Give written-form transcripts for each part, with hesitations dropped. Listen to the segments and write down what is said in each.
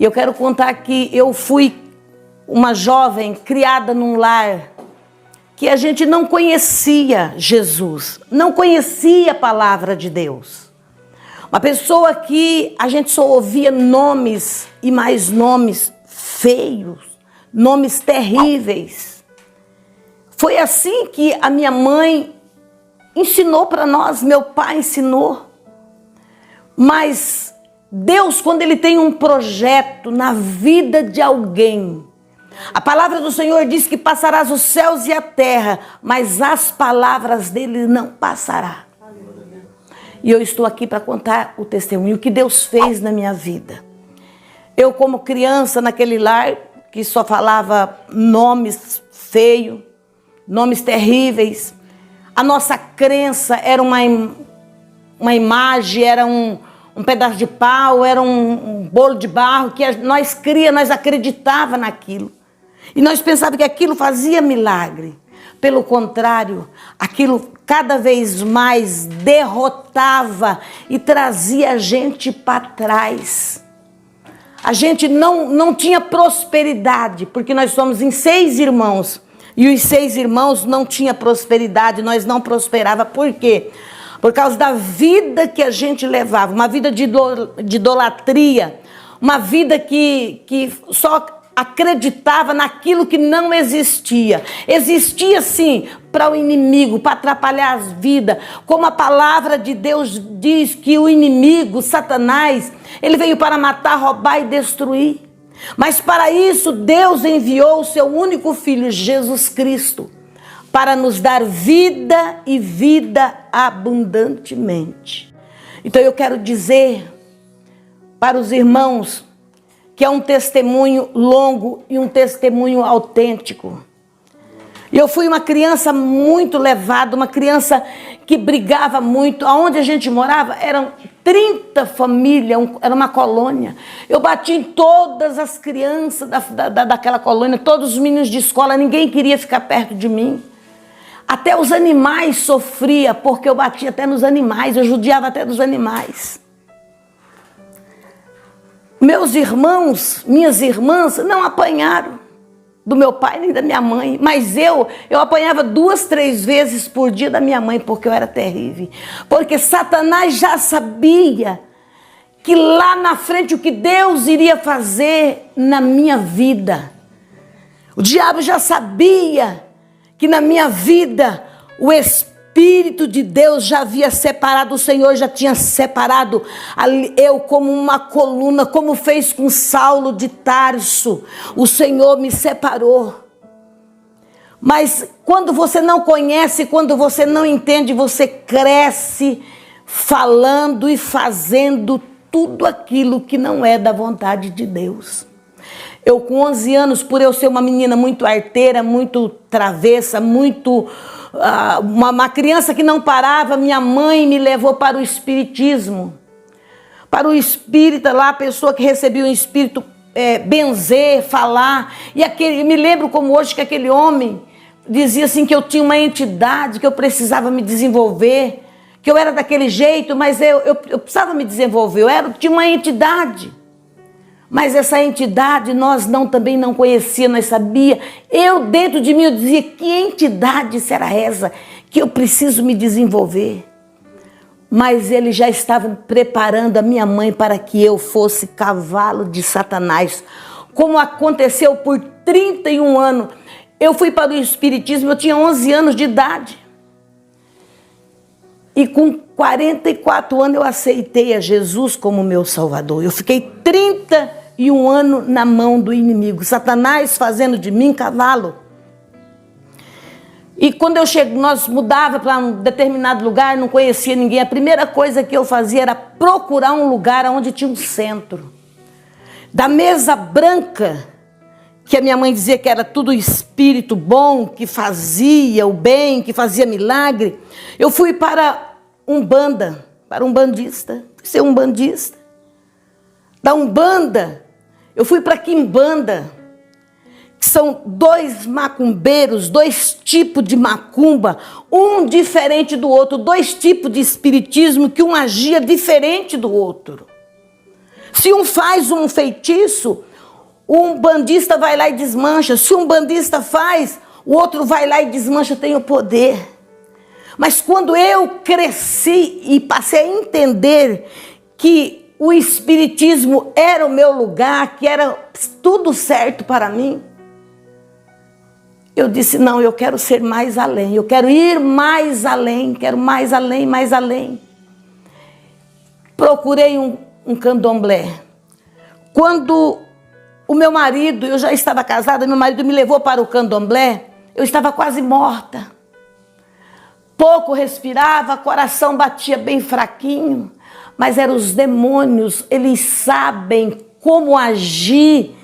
E eu quero contar que eu fui uma jovem criada num lar que a gente não conhecia Jesus, não conhecia a palavra de Deus. Uma pessoa que a gente só ouvia nomes e mais nomes feios, nomes terríveis. Foi assim que a minha mãe ensinou para nós, meu pai ensinou. Mas Deus, quando Ele tem um projeto na vida de alguém, a palavra do Senhor diz que passarás os céus e a terra, mas as palavras dele não passará. E eu estou aqui para contar o testemunho que Deus fez na minha vida. Eu, como criança, naquele lar que só falava nomes feios, nomes terríveis, a nossa crença era uma imagem, era um pedaço de pau, era um bolo de barro, que nós acreditávamos naquilo. E nós pensávamos que aquilo fazia milagre. Pelo contrário, aquilo cada vez mais derrotava e trazia a gente para trás. A gente não tinha prosperidade, porque nós somos em 6 irmãos. E os 6 irmãos não tinham prosperidade, nós não prosperava. Por quê? Por causa da vida que a gente levava, uma vida de idolatria, uma vida que só acreditava naquilo que não existia. Existia sim para o inimigo, para atrapalhar as vidas. Como a palavra de Deus diz que o inimigo, Satanás, ele veio para matar, roubar e destruir. Mas para isso Deus enviou o seu único filho, Jesus Cristo, para nos dar vida e vida abundantemente. Então eu quero dizer para os irmãos que é um testemunho longo e um testemunho autêntico. E eu fui uma criança muito levada, uma criança que brigava muito. Aonde a gente morava eram 30 famílias, era uma colônia. Eu bati em todas as crianças daquela colônia, todos os meninos de escola, ninguém queria ficar perto de mim. Até os animais sofriam, porque eu batia até nos animais, eu judiava até dos animais. Meus irmãos, minhas irmãs não apanharam do meu pai nem da minha mãe, mas eu apanhava 2, 3 vezes por dia da minha mãe, porque eu era terrível. Porque Satanás já sabia que lá na frente o que Deus iria fazer na minha vida. O diabo já sabia que na minha vida o Espírito de Deus já havia separado, o Senhor já tinha separado eu como uma coluna, como fez com Saulo de Tarso. O Senhor me separou. Mas quando você não conhece, quando você não entende, você cresce falando e fazendo tudo aquilo que não é da vontade de Deus. Eu com 11 anos, por eu ser uma menina muito arteira, muito travessa, muito... uma criança que não parava, minha mãe me levou para o espiritismo. Para o espírita lá, a pessoa que recebia o espírito benzer, falar. E me lembro como hoje que aquele homem dizia assim que eu tinha uma entidade, que eu precisava me desenvolver, que eu era daquele jeito, mas eu precisava me desenvolver, tinha uma entidade. Mas essa entidade nós também não conhecíamos, nós sabíamos. Eu dentro de mim eu dizia, que entidade será essa que eu preciso me desenvolver? Mas ele já estava preparando a minha mãe para que eu fosse cavalo de Satanás. Como aconteceu por 31 anos. Eu fui para o espiritismo, eu tinha 11 anos de idade. E com 44 anos eu aceitei a Jesus como meu Salvador. Eu fiquei 31 anos na mão do inimigo, Satanás fazendo de mim cavalo. E quando nós mudava para um determinado lugar, não conhecia ninguém, a primeira coisa que eu fazia era procurar um lugar onde tinha um centro. Da mesa branca, que a minha mãe dizia que era tudo espírito bom, que fazia o bem, que fazia milagre, eu fui para Umbanda, para um bandista, ser um bandista. Da Umbanda, eu fui para Quimbanda, que são 2 macumbeiros, 2 tipos de macumba, um diferente do outro, 2 tipos de espiritismo que um agia diferente do outro. Se um faz um feitiço, um bandista vai lá e desmancha. Se um bandista faz, o outro vai lá e desmancha, tem o poder. Mas quando eu cresci e passei a entender que o espiritismo era o meu lugar, que era tudo certo para mim, eu disse, não, eu quero ser mais além, eu quero ir mais além, quero mais além, mais além. Procurei um candomblé. Quando o meu marido, eu já estava casada, meu marido me levou para o candomblé, eu estava quase morta. Pouco respirava, coração batia bem fraquinho, mas eram os demônios, eles sabem como agir.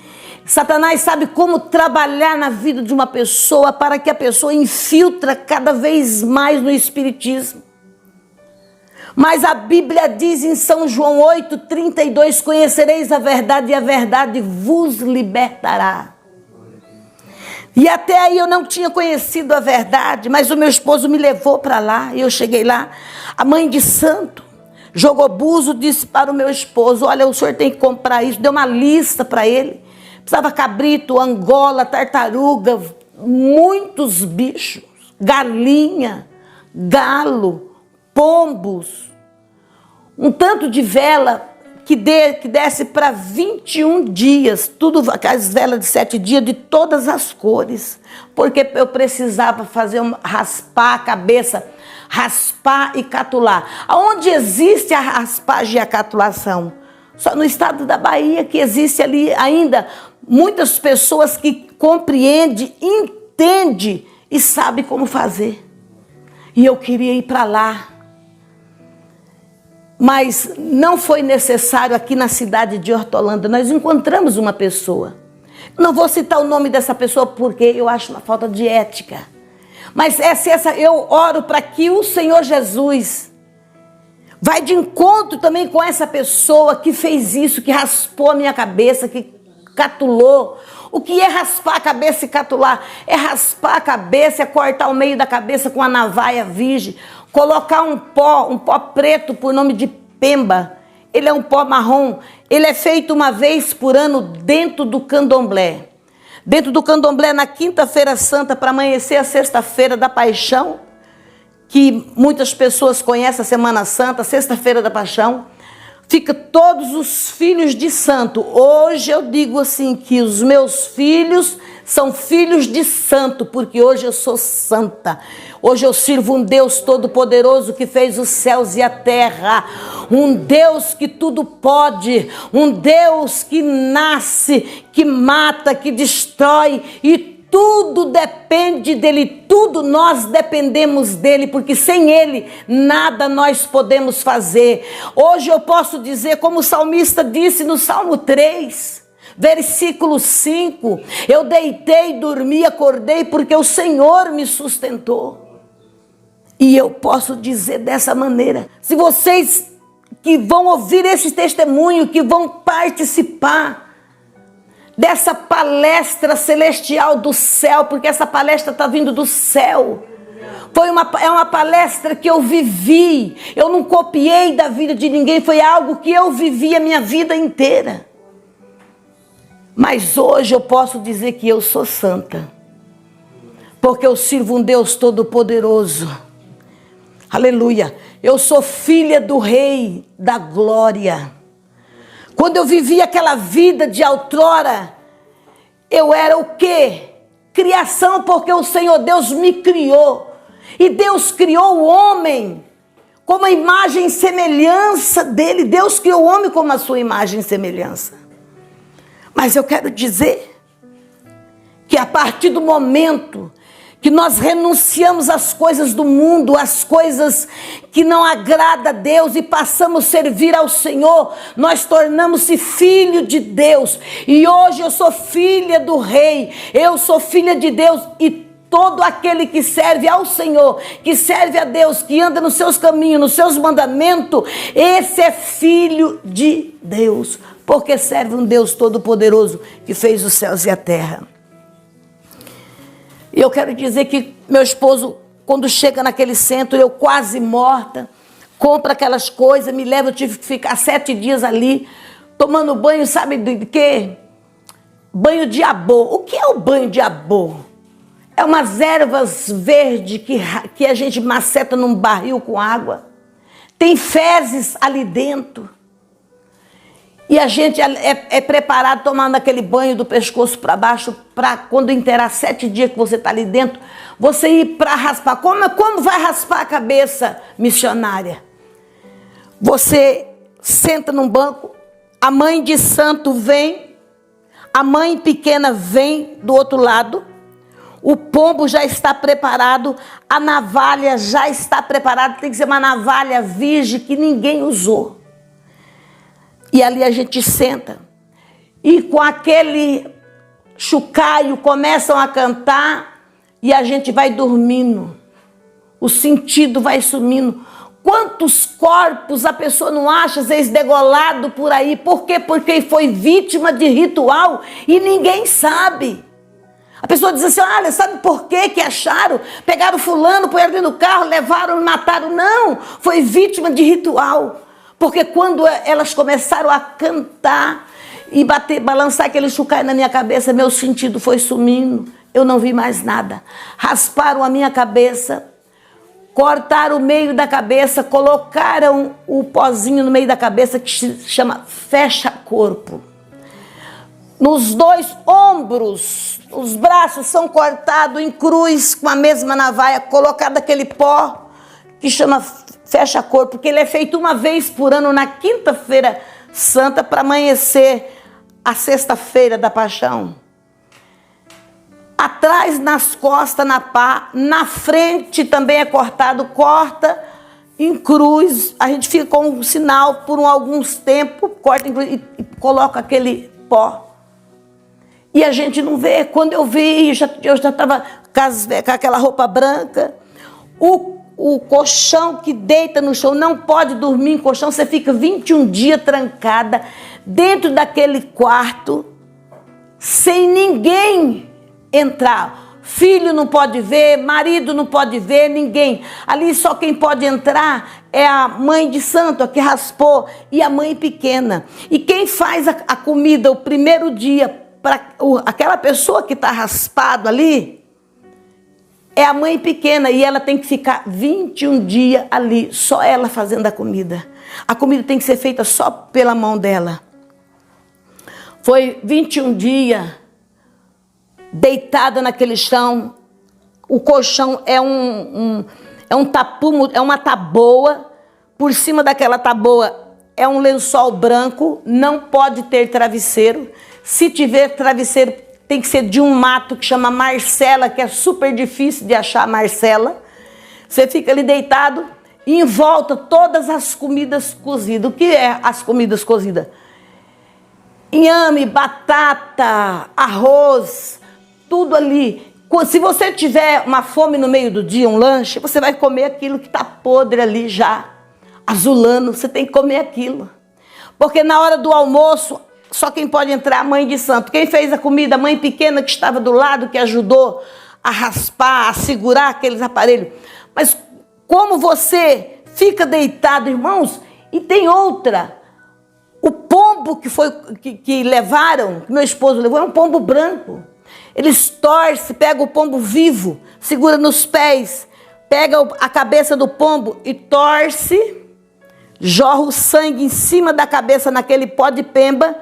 Satanás sabe como trabalhar na vida de uma pessoa para que a pessoa infiltre cada vez mais no espiritismo. Mas a Bíblia diz em São João 8,32, conhecereis a verdade e a verdade vos libertará. E até aí eu não tinha conhecido a verdade, mas o meu esposo me levou para lá, e eu cheguei lá, a mãe de santo jogou buzo, disse para o meu esposo, olha, o senhor tem que comprar isso, deu uma lista para ele, precisava cabrito, angola, tartaruga, muitos bichos, galinha, galo, pombos, um tanto de vela que desse para 21 dias, tudo, as velas de 7 dias de todas as cores, porque eu precisava raspar a cabeça, raspar e catular. Aonde existe a raspagem e a catulação? Só no estado da Bahia que existe ali ainda muitas pessoas que compreendem, entendem e sabem como fazer. E eu queria ir para lá. Mas não foi necessário aqui na cidade de Hortolândia. Nós encontramos uma pessoa. Não vou citar o nome dessa pessoa porque eu acho uma falta de ética. Mas eu oro para que o Senhor Jesus vai de encontro também com essa pessoa que fez isso, que raspou a minha cabeça, que catulou. O que é raspar a cabeça e catular? É raspar a cabeça, é cortar o meio da cabeça com a navalha virgem, colocar um pó preto por nome de pemba. Ele é um pó marrom. Ele é feito uma vez por ano dentro do candomblé. Dentro do candomblé, na quinta-feira santa, para amanhecer a sexta-feira da paixão, que muitas pessoas conhecem a Semana Santa, sexta-feira da paixão, fica todos os filhos de santo. Hoje eu digo assim que os meus filhos são filhos de santo, porque hoje eu sou santa. Hoje eu sirvo um Deus todo-poderoso que fez os céus e a terra. Um Deus que tudo pode. Um Deus que nasce, que mata, que destrói. E tudo depende dele. Tudo nós dependemos dele, porque sem ele nada nós podemos fazer. Hoje eu posso dizer, como o salmista disse no Salmo 3... versículo 5, eu deitei, dormi, acordei, porque o Senhor me sustentou. E eu posso dizer dessa maneira, se vocês que vão ouvir esse testemunho, que vão participar dessa palestra celestial do céu, porque essa palestra está vindo do céu, é uma palestra que eu vivi, eu não copiei da vida de ninguém, foi algo que eu vivi a minha vida inteira. Mas hoje eu posso dizer que eu sou santa, porque eu sirvo um Deus todo-poderoso. Aleluia. Eu sou filha do Rei da Glória. Quando eu vivi aquela vida de outrora, eu era o quê? Criação, porque o Senhor Deus me criou. E Deus criou o homem como a imagem e semelhança dele. Deus criou o homem como a sua imagem e semelhança. Mas eu quero dizer que a partir do momento que nós renunciamos às coisas do mundo, às coisas que não agradam a Deus e passamos a servir ao Senhor, nós tornamos-se filho de Deus. E hoje eu sou filha do Rei, eu sou filha de Deus, e todo aquele que serve ao Senhor, que serve a Deus, que anda nos seus caminhos, nos seus mandamentos, esse é filho de Deus, porque serve um Deus todo-poderoso que fez os céus e a terra. E eu quero dizer que meu esposo, quando chega naquele centro, eu quase morta, compra aquelas coisas, me leva, eu tive que ficar 7 dias ali, tomando banho, sabe de quê? Banho de abô. O que é o banho de abô? É umas ervas verdes que a gente maceta num barril com água. Tem fezes ali dentro. E a gente é preparado tomando aquele banho do pescoço para baixo, para quando inteirar 7 dias que você está ali dentro, você ir para raspar. Como vai raspar a cabeça, missionária? Você senta num banco, a mãe de santo vem, a mãe pequena vem do outro lado, o pombo já está preparado, a navalha já está preparada, tem que ser uma navalha virgem que ninguém usou. E ali a gente senta. E com aquele chocalho começam a cantar e a gente vai dormindo. O sentido vai sumindo. Quantos corpos a pessoa não acha, às vezes, degolado por aí? Por quê? Porque foi vítima de ritual e ninguém sabe. A pessoa diz assim, olha, sabe por quê que acharam? Pegaram fulano, põeram dentro do carro, levaram e mataram. Não, foi vítima de ritual. Porque quando elas começaram a cantar e balançar aquele chocalho na minha cabeça, meu sentido foi sumindo. Eu não vi mais nada. Rasparam a minha cabeça, cortaram o meio da cabeça, colocaram o pozinho no meio da cabeça que se chama fecha-corpo. Nos 2 ombros, os braços são cortados em cruz com a mesma navalha, colocado aquele pó que chama fecha-corpo, porque ele é feito uma vez por ano na quinta-feira santa para amanhecer a sexta-feira da paixão. Atrás, nas costas, na pá, na frente também é cortado, corta em cruz, a gente fica com um sinal por alguns tempos, corta em cruz e coloca aquele pó. E a gente não vê. Quando eu vi, eu já estava com aquela roupa branca. O colchão que deita no chão, não pode dormir em colchão, você fica 21 dias trancada dentro daquele quarto, sem ninguém entrar. Filho não pode ver, marido não pode ver, ninguém. Ali só quem pode entrar é a mãe de santo, a que raspou, e a mãe pequena. E quem faz a comida o primeiro dia para aquela pessoa que está raspado ali, é a mãe pequena, e ela tem que ficar 21 dias ali, só ela fazendo a comida. A comida tem que ser feita só pela mão dela. Foi 21 dias deitada naquele chão. O colchão é um tapume, é uma taboa. Por cima daquela taboa é um lençol branco, não pode ter travesseiro. Se tiver travesseiro, tem que ser de um mato que chama Marcela, que é super difícil de achar Marcela. Você fica ali deitado e em volta todas as comidas cozidas. O que é as comidas cozidas? Inhame, batata, arroz, tudo ali. Se você tiver uma fome no meio do dia, um lanche, você vai comer aquilo que está podre ali já, azulando, você tem que comer aquilo. Porque na hora do almoço, só quem pode entrar é a mãe de santo. Quem fez a comida, a mãe pequena que estava do lado, que ajudou a raspar, a segurar aqueles aparelhos. Mas como você fica deitado, irmãos, e tem outra. O pombo que levaram, que meu esposo levou, é um pombo branco. Eles torcem, pegam o pombo vivo, segura nos pés, pega a cabeça do pombo e torce, jorra o sangue em cima da cabeça naquele pó de pemba,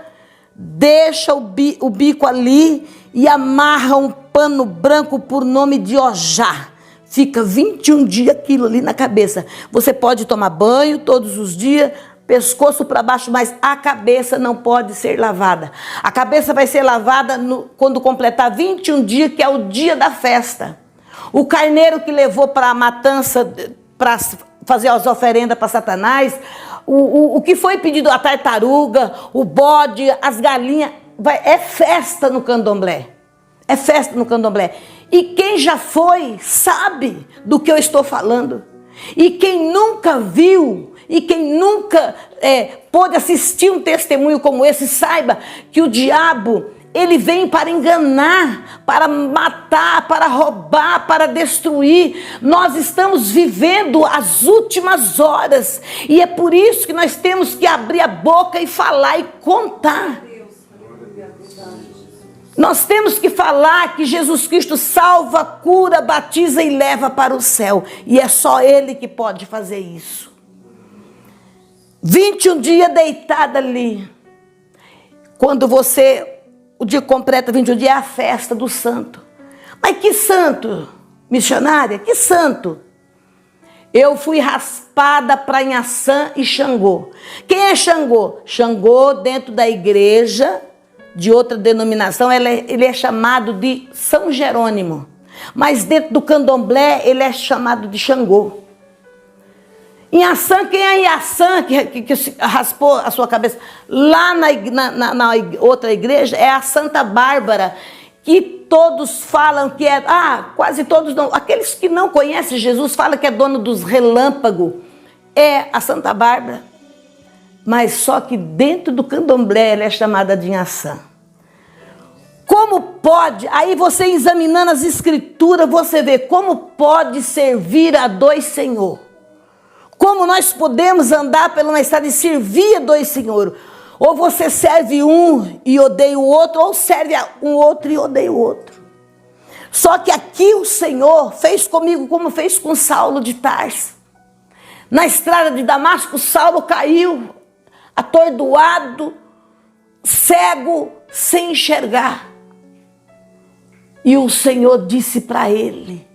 deixa o bico ali e amarra um pano branco por nome de Ojá. Fica 21 dias aquilo ali na cabeça. Você pode tomar banho todos os dias, pescoço para baixo, mas a cabeça não pode ser lavada. A cabeça vai ser lavada quando completar 21 dias, que é o dia da festa. O carneiro que levou para a matança, para fazer as oferendas para Satanás, o que foi pedido, a tartaruga, o bode, as galinhas, é festa no candomblé. É festa no candomblé. E quem já foi, sabe do que eu estou falando. E quem nunca viu, e quem nunca pôde assistir um testemunho como esse, saiba que o diabo, ele vem para enganar, para matar, para roubar, para destruir. Nós estamos vivendo as últimas horas e é por isso que nós temos que abrir a boca e falar e contar. Nós temos que falar que Jesus Cristo salva, cura, batiza e leva para o céu. E é só Ele que pode fazer isso. 21 dias deitada ali. Quando o dia completa 21 dias é a festa do santo. Mas que santo, missionária? Que santo? Eu fui raspada para Inhaçã e Xangô. Quem é Xangô? Xangô, dentro da igreja de outra denominação, ele é chamado de São Jerônimo. Mas dentro do candomblé, ele é chamado de Xangô. Inhaçã, quem é Inhaçã que raspou a sua cabeça? Lá na outra igreja é a Santa Bárbara, que todos falam que é... quase todos não. Aqueles que não conhecem Jesus falam que é dono dos relâmpagos. É a Santa Bárbara. Mas só que dentro do candomblé ela é chamada de Inhaçã. Como pode? Aí você examinando as escrituras, você vê como pode servir a dois senhores. Como nós podemos andar pela uma estrada e servir a dois senhores? Ou você serve um e odeia o outro, ou serve um outro e odeia o outro. Só que aqui o Senhor fez comigo como fez com Saulo de Tarso. Na estrada de Damasco, Saulo caiu, atordoado, cego, sem enxergar. E o Senhor disse para ele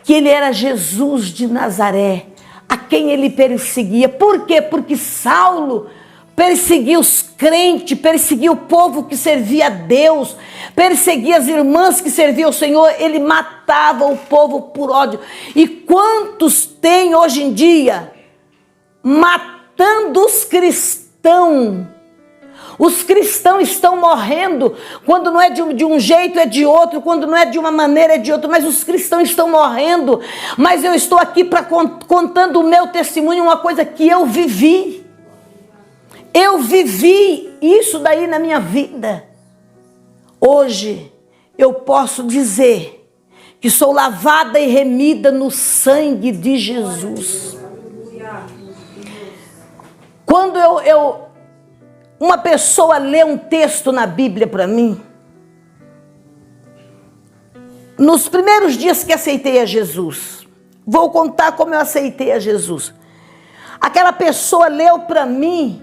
que ele era Jesus de Nazaré, a quem ele perseguia. Por quê? Porque Saulo perseguia os crentes, perseguia o povo que servia a Deus, perseguia as irmãs que serviam ao Senhor, ele matava o povo por ódio. E quantos tem hoje em dia matando os cristãos? Os cristãos estão morrendo, quando não é de um jeito é de outro, quando não é de uma maneira é de outra, mas os cristãos estão morrendo. Mas eu estou aqui contando o meu testemunho, uma coisa que eu vivi. Eu vivi isso daí na minha vida. Hoje eu posso dizer que sou lavada e remida no sangue de Jesus. Quando uma pessoa lê um texto na Bíblia para mim, nos primeiros dias que aceitei a Jesus, vou contar como eu aceitei a Jesus. Aquela pessoa leu para mim,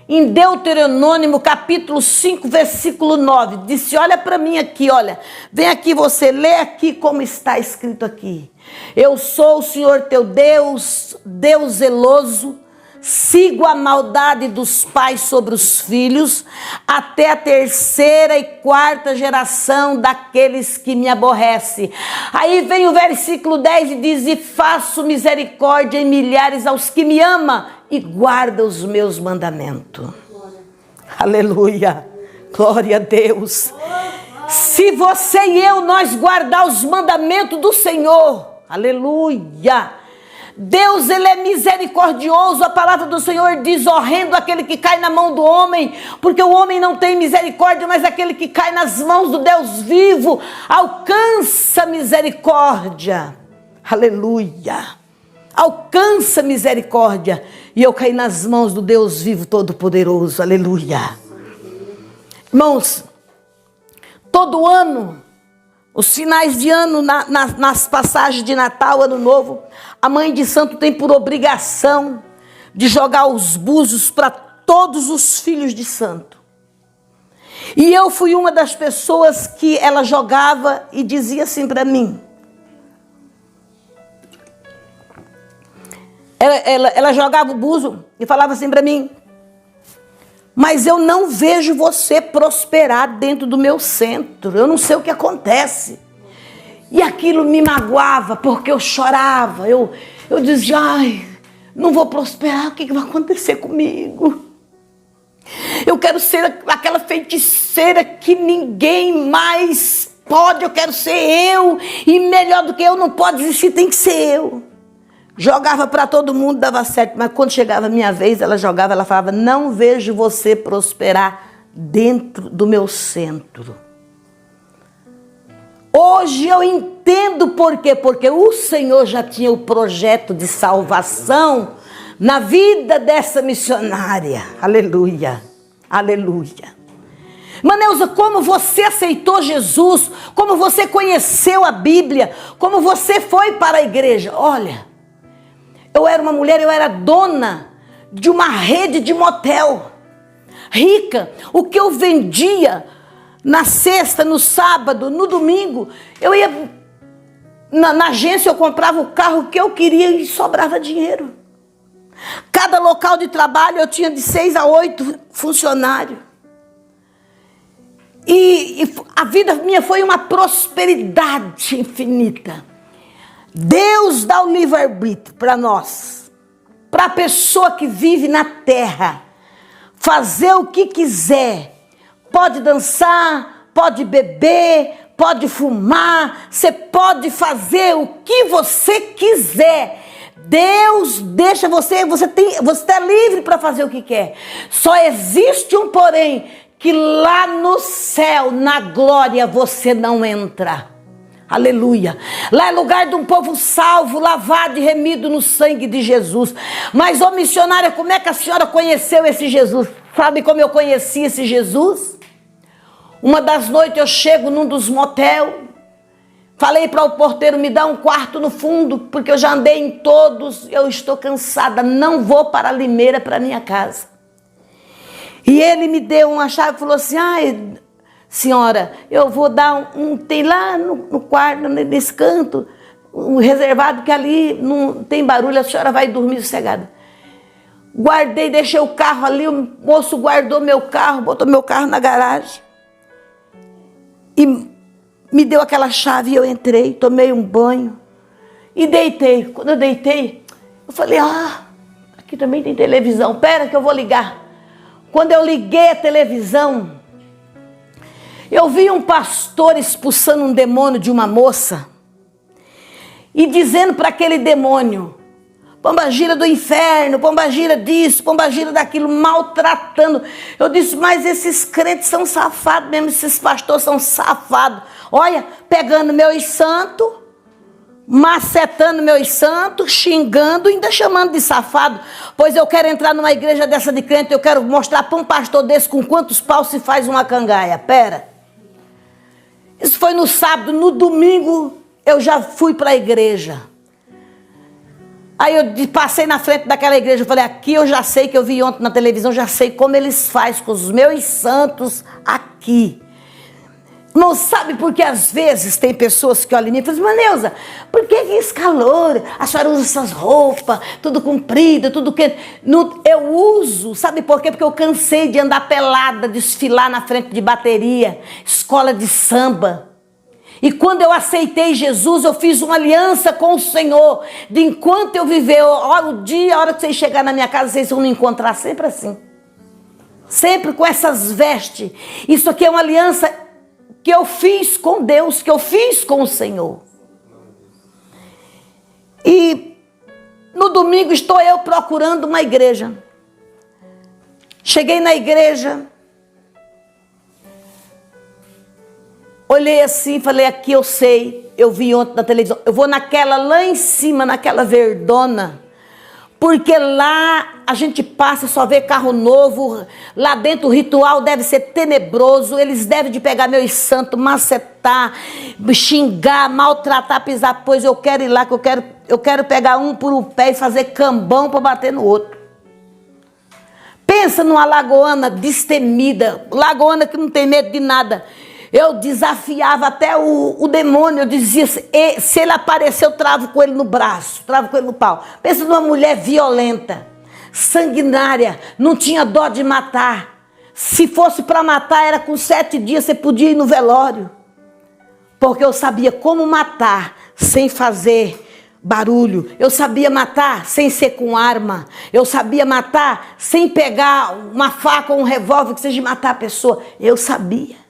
em Deuteronômio capítulo 5, versículo 9, disse: olha para mim aqui, olha, vem aqui você, lê aqui como está escrito aqui. Eu sou o Senhor teu Deus, Deus zeloso, sigo a maldade dos pais sobre os filhos, até a 3ª e 4ª geração daqueles que me aborrecem. Aí vem o versículo 10 e diz: e faço misericórdia em milhares aos que me amam e guardam os meus mandamentos. Aleluia, glória a Deus. Se você e eu, nós guardar os mandamentos do Senhor, aleluia, Deus, ele é misericordioso. A palavra do Senhor diz: horrendo aquele que cai na mão do homem, porque o homem não tem misericórdia, mas aquele que cai nas mãos do Deus vivo alcança misericórdia. Aleluia, alcança misericórdia. E eu caí nas mãos do Deus vivo todo-poderoso. Aleluia. Irmãos, todo ano, os finais de ano, nas passagens de Natal, Ano Novo, a mãe de santo tem por obrigação de jogar os búzios para todos os filhos de santo. E eu fui uma das pessoas que ela jogava e dizia assim para mim. Ela jogava o búzio e falava assim para mim: mas eu não vejo você prosperar dentro do meu centro. Eu não sei o que acontece. E aquilo me magoava, porque eu chorava. Eu dizia: ai, não vou prosperar, o que vai acontecer comigo? Eu quero ser aquela feiticeira que ninguém mais pode. Eu quero ser eu. E melhor do que eu não pode existir, tem que ser eu. Jogava para todo mundo, dava certo. Mas quando chegava a minha vez, ela jogava, ela falava: não vejo você prosperar dentro do meu centro. Hoje eu entendo por quê, porque o Senhor já tinha o projeto de salvação na vida dessa missionária. Aleluia, aleluia. Maneusa, como você aceitou Jesus, como você conheceu a Bíblia, como você foi para a igreja. Olha, eu era uma mulher, eu era dona de uma rede de motel, rica. O que eu vendia na sexta, no sábado, no domingo, eu ia na agência, eu comprava o carro que eu queria e sobrava dinheiro. Cada local de trabalho eu tinha de 6 a 8 funcionários. E a vida minha foi uma prosperidade infinita. Deus dá o livre-arbítrio para nós, para a pessoa que vive na terra, fazer o que quiser. Pode dançar, pode beber, pode fumar, você pode fazer o que você quiser. Deus deixa você está livre para fazer o que quer. Só existe um porém, que lá no céu, na glória, você não entra. Aleluia. Lá é lugar de um povo salvo, lavado e remido no sangue de Jesus. Mas, ô missionária, como é que a senhora conheceu esse Jesus? Sabe como eu conheci esse Jesus? Uma das noites eu chego num dos motel, falei para o porteiro, me dá um quarto no fundo, porque eu já andei em todos, eu estou cansada, não vou para Limeira, para minha casa. E ele me deu uma chave e falou assim, ai, senhora, eu vou dar tem lá no quarto, nesse canto, um reservado que ali não tem barulho, a senhora vai dormir sossegada. Guardei, deixei o carro ali, o moço guardou meu carro, botou meu carro na garagem. E me deu aquela chave e eu entrei, tomei um banho e deitei. Quando eu deitei, eu falei, aqui também tem televisão, pera que eu vou ligar. Quando eu liguei a televisão, eu vi um pastor expulsando um demônio de uma moça e dizendo para aquele demônio, pombagira do inferno, pombagira disso, pombagira daquilo, maltratando. Eu disse, mas esses crentes são safados mesmo, esses pastores são safados. Olha, pegando meus santos, macetando meus santos, xingando, ainda chamando de safado. Pois eu quero entrar numa igreja dessa de crente, eu quero mostrar para um pastor desse com quantos paus se faz uma cangaia. Pera. Isso foi no sábado, no domingo eu já fui para a igreja. Aí eu passei na frente daquela igreja, eu falei, aqui eu já sei, que eu vi ontem na televisão, já sei como eles fazem com os meus santos aqui. Não sabe porque às vezes tem pessoas que olham em mim e falam, mas Neuza, por que esse calor? A senhora usa essas roupas, tudo comprido, tudo que... Eu uso, sabe por quê? Porque eu cansei de andar pelada, desfilar na frente de bateria, escola de samba. E quando eu aceitei Jesus, eu fiz uma aliança com o Senhor, de enquanto eu viver, a hora que vocês chegarem na minha casa, vocês vão me encontrar sempre assim. Sempre com essas vestes. Isso aqui é uma aliança que eu fiz com Deus, que eu fiz com o Senhor. E no domingo estou eu procurando uma igreja. Cheguei na igreja, olhei assim, falei, aqui eu sei, eu vi ontem na televisão, eu vou naquela lá em cima, naquela verdona, porque lá a gente passa, só vê carro novo, lá dentro o ritual deve ser tenebroso, eles devem de pegar meus santos, macetar, xingar, maltratar, pisar, pois eu quero ir lá, que eu quero pegar um por um pé e fazer cambão para bater no outro. Pensa numa lagoana destemida, lagoana que não tem medo de nada. Eu desafiava até o demônio, eu dizia, se ele aparecer, eu travo com ele no braço, travo com ele no pau. Pensa numa mulher violenta, sanguinária, não tinha dó de matar. Se fosse para matar, era com 7 dias, você podia ir no velório. Porque eu sabia como matar sem fazer barulho. Eu sabia matar sem ser com arma. Eu sabia matar sem pegar uma faca ou um revólver que seja matar a pessoa. Eu sabia.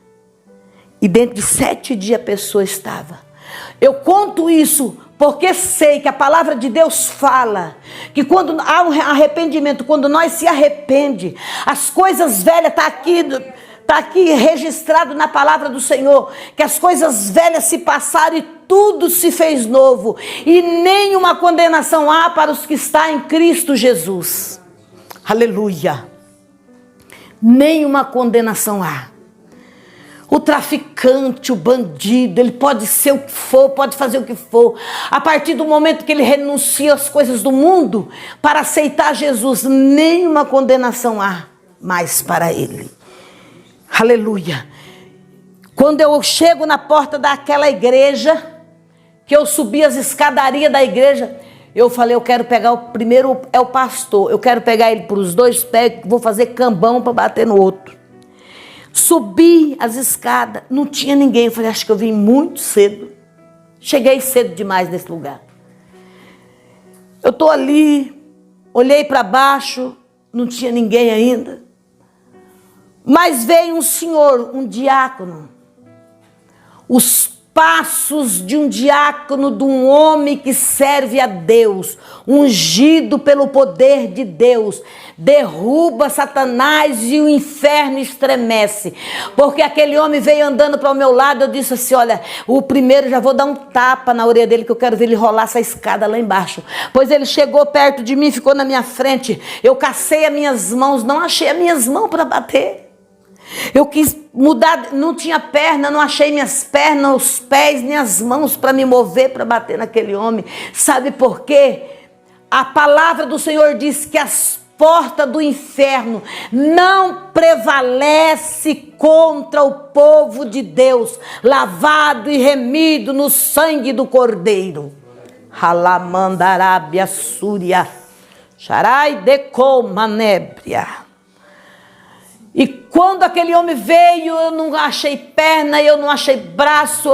E dentro de 7 dias a pessoa estava. Eu conto isso porque sei que a palavra de Deus fala que quando há um arrependimento, quando nós se arrepende, as coisas velhas estão aqui Está aqui registrado na palavra do Senhor que as coisas velhas se passaram e tudo se fez novo. E nenhuma condenação há para os que estão em Cristo Jesus. Aleluia. Nenhuma condenação há. O traficante, o bandido, ele pode ser o que for, pode fazer o que for. A partir do momento que ele renuncia às coisas do mundo para aceitar Jesus, nenhuma condenação há mais para ele. Aleluia. Quando eu chego na porta daquela igreja, que eu subi as escadarias da igreja, eu falei, eu quero pegar o primeiro, é o pastor, eu quero pegar ele por os dois pés, vou fazer cambão para bater no outro. Subi as escadas, não tinha ninguém, eu falei, acho que eu vim muito cedo, cheguei cedo demais nesse lugar. Eu estou ali, olhei para baixo, não tinha ninguém ainda. Mas veio um senhor, um diácono. Os passos de um diácono, de um homem que serve a Deus, ungido pelo poder de Deus, derruba Satanás e o inferno estremece. Porque aquele homem veio andando para o meu lado, eu disse assim, olha, o primeiro já vou dar um tapa na orelha dele, que eu quero ver ele rolar essa escada lá embaixo. Pois ele chegou perto de mim, ficou na minha frente, eu cacei as minhas mãos, não achei as minhas mãos para bater. Eu quis mudar, não tinha perna, não achei minhas pernas, os pés, nem as mãos para me mover, para bater naquele homem. Sabe por quê? A palavra do Senhor diz que as portas do inferno não prevalece contra o povo de Deus, lavado e remido no sangue do Cordeiro. Halamandarábia Súria, Sharai deco manébria. E quando aquele homem veio, eu não achei perna, eu não achei braço,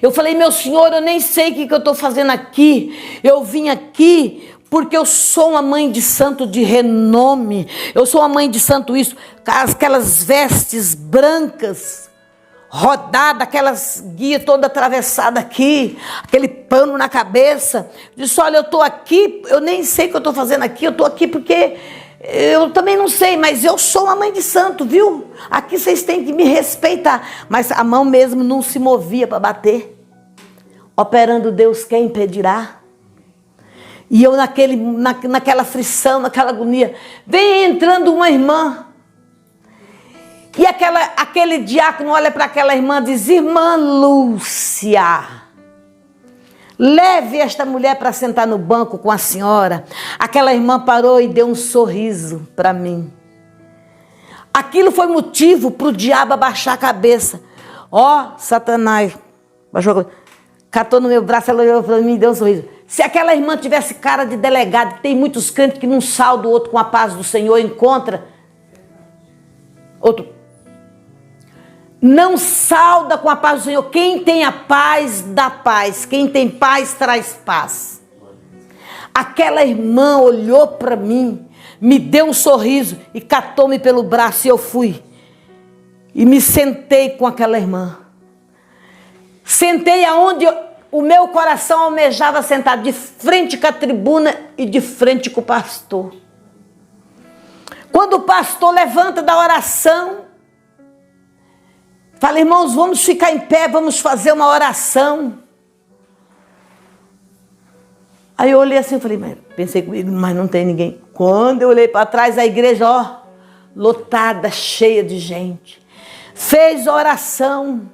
eu falei, meu senhor, eu nem sei o que eu estou fazendo aqui. Eu vim aqui porque eu sou uma mãe de santo de renome, eu sou uma mãe de santo isso, aquelas vestes brancas, rodada, aquelas guias toda atravessada aqui, aquele pano na cabeça. Eu disse, olha, eu estou aqui, eu nem sei o que eu estou fazendo aqui, eu estou aqui porque... eu também não sei, mas eu sou uma mãe de santo, viu? Aqui vocês têm que me respeitar. Mas a mão mesmo não se movia para bater. Operando Deus, quem impedirá? E eu naquela aflição, naquela agonia, vem entrando uma irmã. E aquele diácono olha para aquela irmã e diz, irmã Lúcia, leve esta mulher para sentar no banco com a senhora. Aquela irmã parou e deu um sorriso para mim. Aquilo foi motivo para o diabo abaixar a cabeça. Ó, Satanás, baixou a cabeça, catou no meu braço, ela olhou para mim e deu um sorriso. Se aquela irmã tivesse cara de delegado, tem muitos crentes que não saudam o outro com a paz do Senhor, encontra outro. Não sauda com a paz do Senhor. Quem tem a paz, dá paz. Quem tem paz, traz paz. Aquela irmã olhou para mim, me deu um sorriso e catou-me pelo braço e eu fui. E me sentei com aquela irmã. Sentei aonde o meu coração almejava sentar, de frente com a tribuna e de frente com o pastor. Quando o pastor levanta da oração, fala, irmãos, vamos ficar em pé, vamos fazer uma oração. Aí eu olhei assim, falei, mas pensei comigo, mas não tem ninguém. Quando eu olhei para trás, a igreja, ó, lotada, cheia de gente. Fez oração.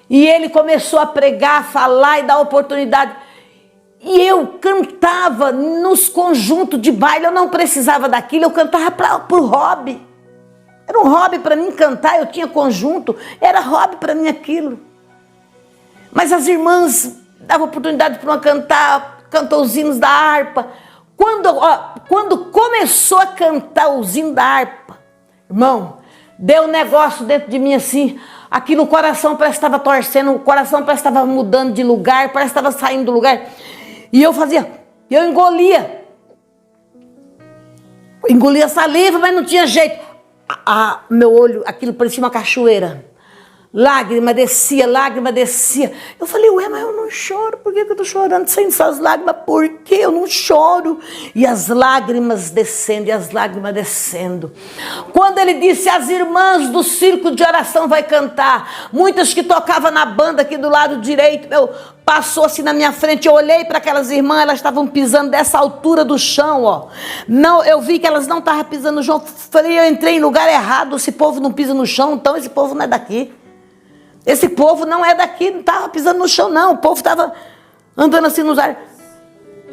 E ele começou a pregar, falar e dar oportunidade. E eu cantava nos conjuntos de baile, eu não precisava daquilo, eu cantava por hobby. Era um hobby para mim cantar, eu tinha conjunto, era hobby para mim aquilo. Mas as irmãs davam oportunidade para uma cantar, cantou os hinos da harpa. Quando começou a cantar os hinos da harpa, irmão, deu um negócio dentro de mim assim, aqui no coração parece que estava torcendo, o coração parece que estava mudando de lugar, parece que estava saindo do lugar. E eu engolia saliva, mas não tinha jeito. Meu olho, aquilo parecia uma cachoeira. Lágrima descia, lágrima descia. Eu falei, ué, mas eu não choro. Por que eu estou chorando sem essas lágrimas? Por que eu não choro? E as lágrimas descendo, e as lágrimas descendo. Quando ele disse, as irmãs do círculo de oração vai cantar. Muitas que tocavam na banda aqui do lado direito, passou assim na minha frente. Eu olhei para aquelas irmãs, elas estavam pisando dessa altura do chão, ó. Não, eu vi que elas não estavam pisando no chão. Falei, eu entrei em lugar errado. Esse povo não pisa no chão, então esse povo não é daqui. Esse povo não é daqui, não estava pisando no chão, não. O povo estava andando assim nos ares.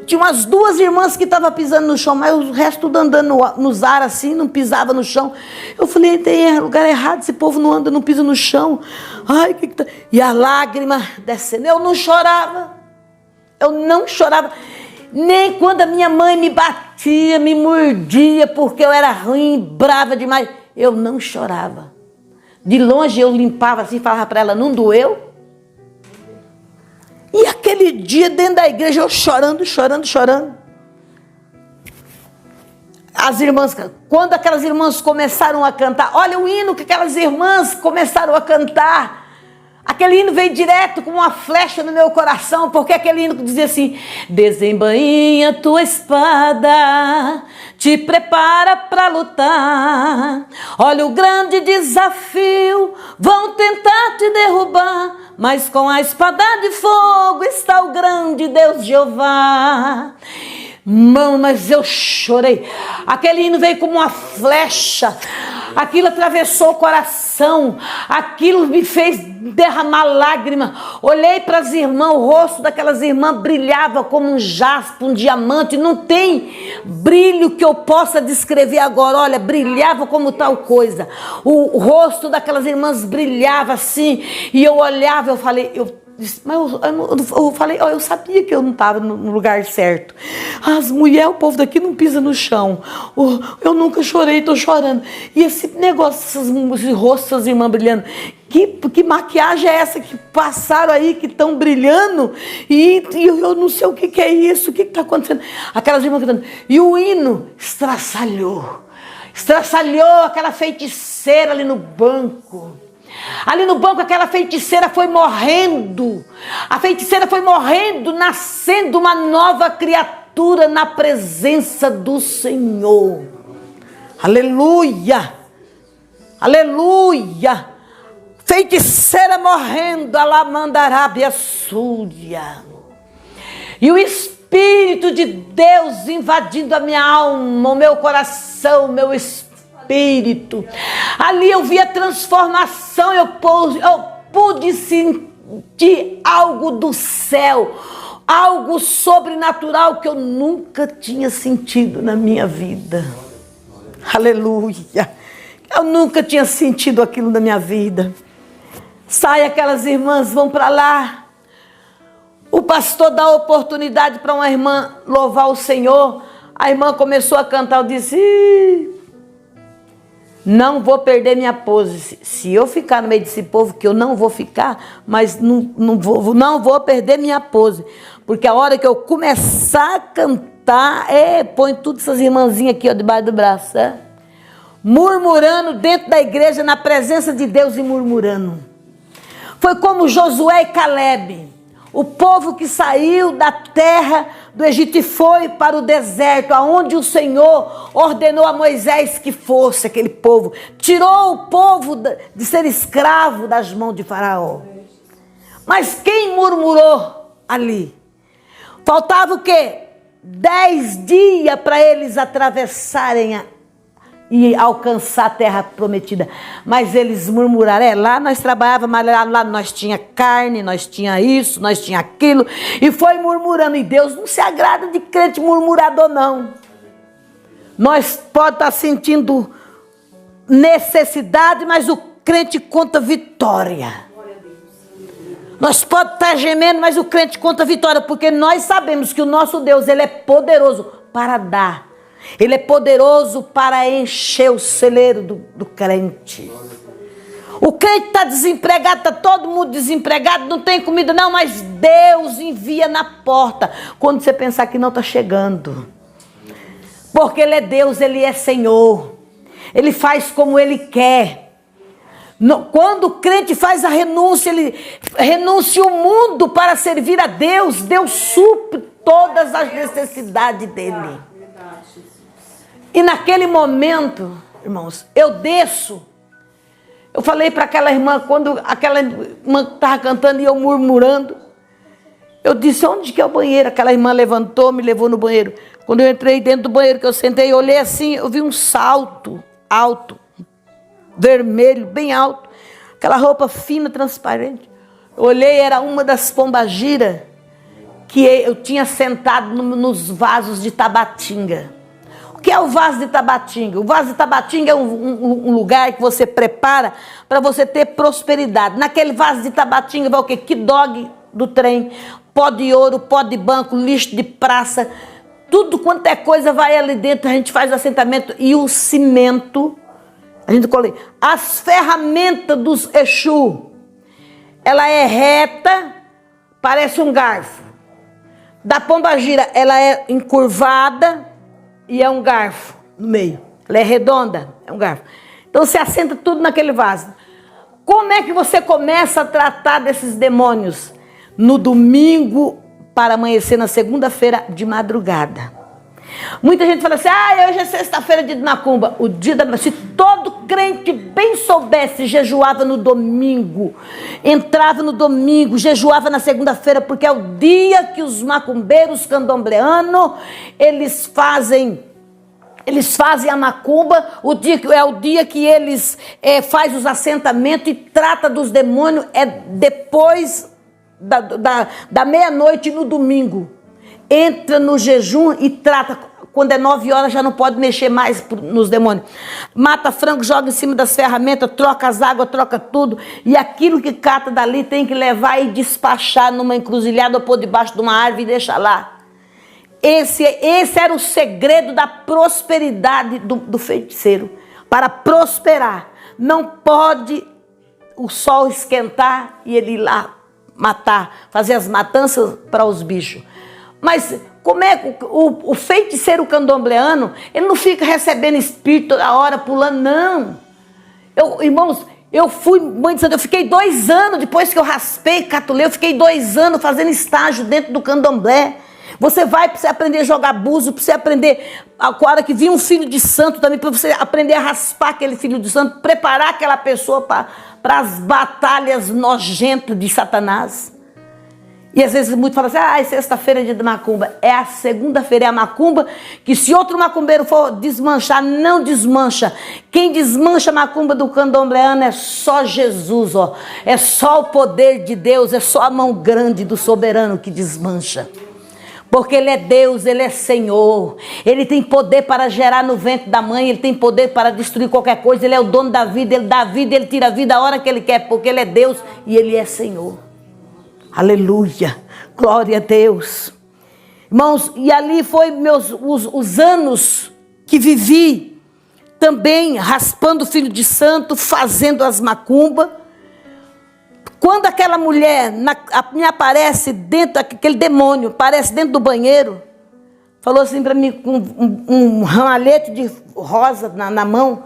Tinha umas 2 irmãs que estavam pisando no chão, mas o resto tudo andando nos ares assim, não pisava no chão. Eu falei, tem lugar errado, esse povo não anda, não pisa no chão. Ai, que tá... E a lágrima descendo. Eu não chorava. Eu não chorava. Nem quando a minha mãe me batia, me mordia, porque eu era ruim, brava demais. Eu não chorava. De longe eu limpava assim, falava para ela, não doeu? E aquele dia dentro da igreja eu chorando. As irmãs, quando aquelas irmãs começaram a cantar, olha o hino que aquelas irmãs começaram a cantar. Aquele hino veio direto como uma flecha no meu coração, porque aquele hino que dizia assim, desembainha tua espada, te prepara para lutar. Olha o grande desafio, vão tentar te derrubar, mas com a espada de fogo está o grande Deus Jeová. Mão, mas eu chorei. Aquele hino veio como uma flecha. Aquilo atravessou o coração. Aquilo me fez derramar lágrima. Olhei para as irmãs, o rosto daquelas irmãs brilhava como um jaspe, um diamante. Não tem brilho que eu possa descrever agora. Olha, brilhava como tal coisa. O rosto daquelas irmãs brilhava assim. E eu olhava, eu falei, mas eu falei, eu sabia que eu não estava no lugar certo. As mulheres, o povo daqui não pisa no chão. Eu nunca chorei, estou chorando. E esse negócio, esse rosto, essas irmãs brilhando. Que maquiagem é essa que passaram aí, que estão brilhando? E eu não sei o que é isso, o que está acontecendo? Aquelas irmãs cantando. E o hino estraçalhou aquela feiticeira ali no banco. Ali no banco aquela feiticeira foi morrendo. A feiticeira foi morrendo, nascendo uma nova criatura na presença do Senhor. Aleluia! Aleluia! Feiticeira morrendo, alamandarábia súria. E o Espírito de Deus invadindo a minha alma, o meu coração, o meu espírito. Ali eu vi a transformação, eu pude sentir algo do céu, algo sobrenatural que eu nunca tinha sentido na minha vida. Aleluia! Eu nunca tinha sentido aquilo na minha vida. Sai aquelas irmãs, vão para lá. O pastor dá oportunidade para uma irmã louvar o Senhor. A irmã começou a cantar, eu disse... Não vou perder minha pose. Se eu ficar no meio desse povo, que eu não vou ficar, mas não vou perder minha pose. Porque a hora que eu começar a cantar, põe todas essas irmãzinhas aqui, ó, debaixo do braço, murmurando dentro da igreja, na presença de Deus e murmurando. Foi como Josué e Calebe. O povo que saiu da terra do Egito e foi para o deserto, aonde o Senhor ordenou a Moisés que fosse aquele povo. Tirou o povo de ser escravo das mãos de Faraó. Mas quem murmurou ali? Faltava o quê? 10 dias para eles atravessarem e alcançar a terra prometida. Mas eles murmuraram, lá nós trabalhávamos, mas lá nós tinha carne, nós tinha isso, nós tinha aquilo, e foi murmurando, e Deus não se agrada de crente murmurador, não. Nós pode estar sentindo necessidade, mas o crente conta vitória. Nós pode estar gemendo, mas o crente conta vitória, porque nós sabemos que o nosso Deus, ele é poderoso para dar. Ele é poderoso para encher o celeiro do crente. O crente está desempregado, está todo mundo desempregado, não tem comida não, mas Deus envia na porta. Quando você pensar que não está chegando. Porque Ele é Deus, Ele é Senhor. Ele faz como Ele quer. Quando o crente faz a renúncia, ele renuncia o mundo para servir a Deus. Deus supre todas as necessidades dele. E naquele momento, irmãos, eu desço. Eu falei para aquela irmã, quando aquela irmã estava cantando e eu murmurando, eu disse, onde que é o banheiro? Aquela irmã levantou, me levou no banheiro. Quando eu entrei dentro do banheiro, que eu sentei, eu olhei assim, eu vi um salto alto, vermelho, bem alto. Aquela roupa fina, transparente. Eu olhei, era uma das pombagiras que eu tinha sentado nos vasos de Tabatinga. O que é o vaso de Tabatinga? O vaso de Tabatinga é um lugar que você prepara para você ter prosperidade. Naquele vaso de Tabatinga vai o quê? Que dog do trem, pó de ouro, pó de banco, lixo de praça, tudo quanto é coisa vai ali dentro, a gente faz o assentamento e o cimento, a gente colhe. As ferramentas dos Exu, ela é reta, parece um garfo. Da pombagira, ela é encurvada e é um garfo no meio. Ela é redonda, é um garfo. Então você assenta tudo naquele vaso. Como é que você começa a tratar desses demônios? No domingo, para amanhecer na segunda-feira de madrugada. Muita gente fala assim, hoje é sexta-feira de macumba. O dia da... Se todo crente bem soubesse, jejuava no domingo, entrava no domingo, jejuava na segunda-feira, porque é o dia que os macumbeiros candombleanos, eles fazem a macumba, é o dia que eles fazem os assentamentos e trata dos demônios, é depois da meia-noite no domingo. Entra no jejum e trata. Quando é 9 horas já não pode mexer mais nos demônios. Mata frango, joga em cima das ferramentas, troca as águas, troca tudo. E aquilo que cata dali tem que levar e despachar numa encruzilhada ou pôr debaixo de uma árvore e deixar lá. Esse era o segredo da prosperidade do feiticeiro. Para prosperar, não pode o sol esquentar e ele ir lá matar, fazer as matanças para os bichos. Mas como é que o feiticeiro candombleano, ele não fica recebendo espírito toda hora, pulando, não. Irmãos, eu fui mãe de santo, eu fiquei 2 anos, depois que eu raspei, catulei, eu fiquei 2 anos fazendo estágio dentro do candomblé. Você vai para você aprender a jogar búzio, para você aprender, a hora que vinha um filho de santo também, para você aprender a raspar aquele filho de santo, preparar aquela pessoa para as batalhas nojentas de Satanás. E às vezes muitos falam assim, sexta-feira é dia de macumba. É a segunda-feira, é a macumba, que se outro macumbeiro for desmanchar, não desmancha. Quem desmancha a macumba do candombleano é só Jesus, ó. É só o poder de Deus, é só a mão grande do soberano que desmancha. Porque Ele é Deus, Ele é Senhor. Ele tem poder para gerar no ventre da mãe, Ele tem poder para destruir qualquer coisa. Ele é o dono da vida, Ele dá vida, Ele tira a vida a hora que Ele quer, porque Ele é Deus e Ele é Senhor. Aleluia, glória a Deus. Irmãos, e ali foi os anos que vivi também raspando o filho de santo, fazendo as macumbas. Quando aquela mulher me aparece dentro, aquele demônio aparece dentro do banheiro, falou assim para mim, com um ramalhete de rosa na mão,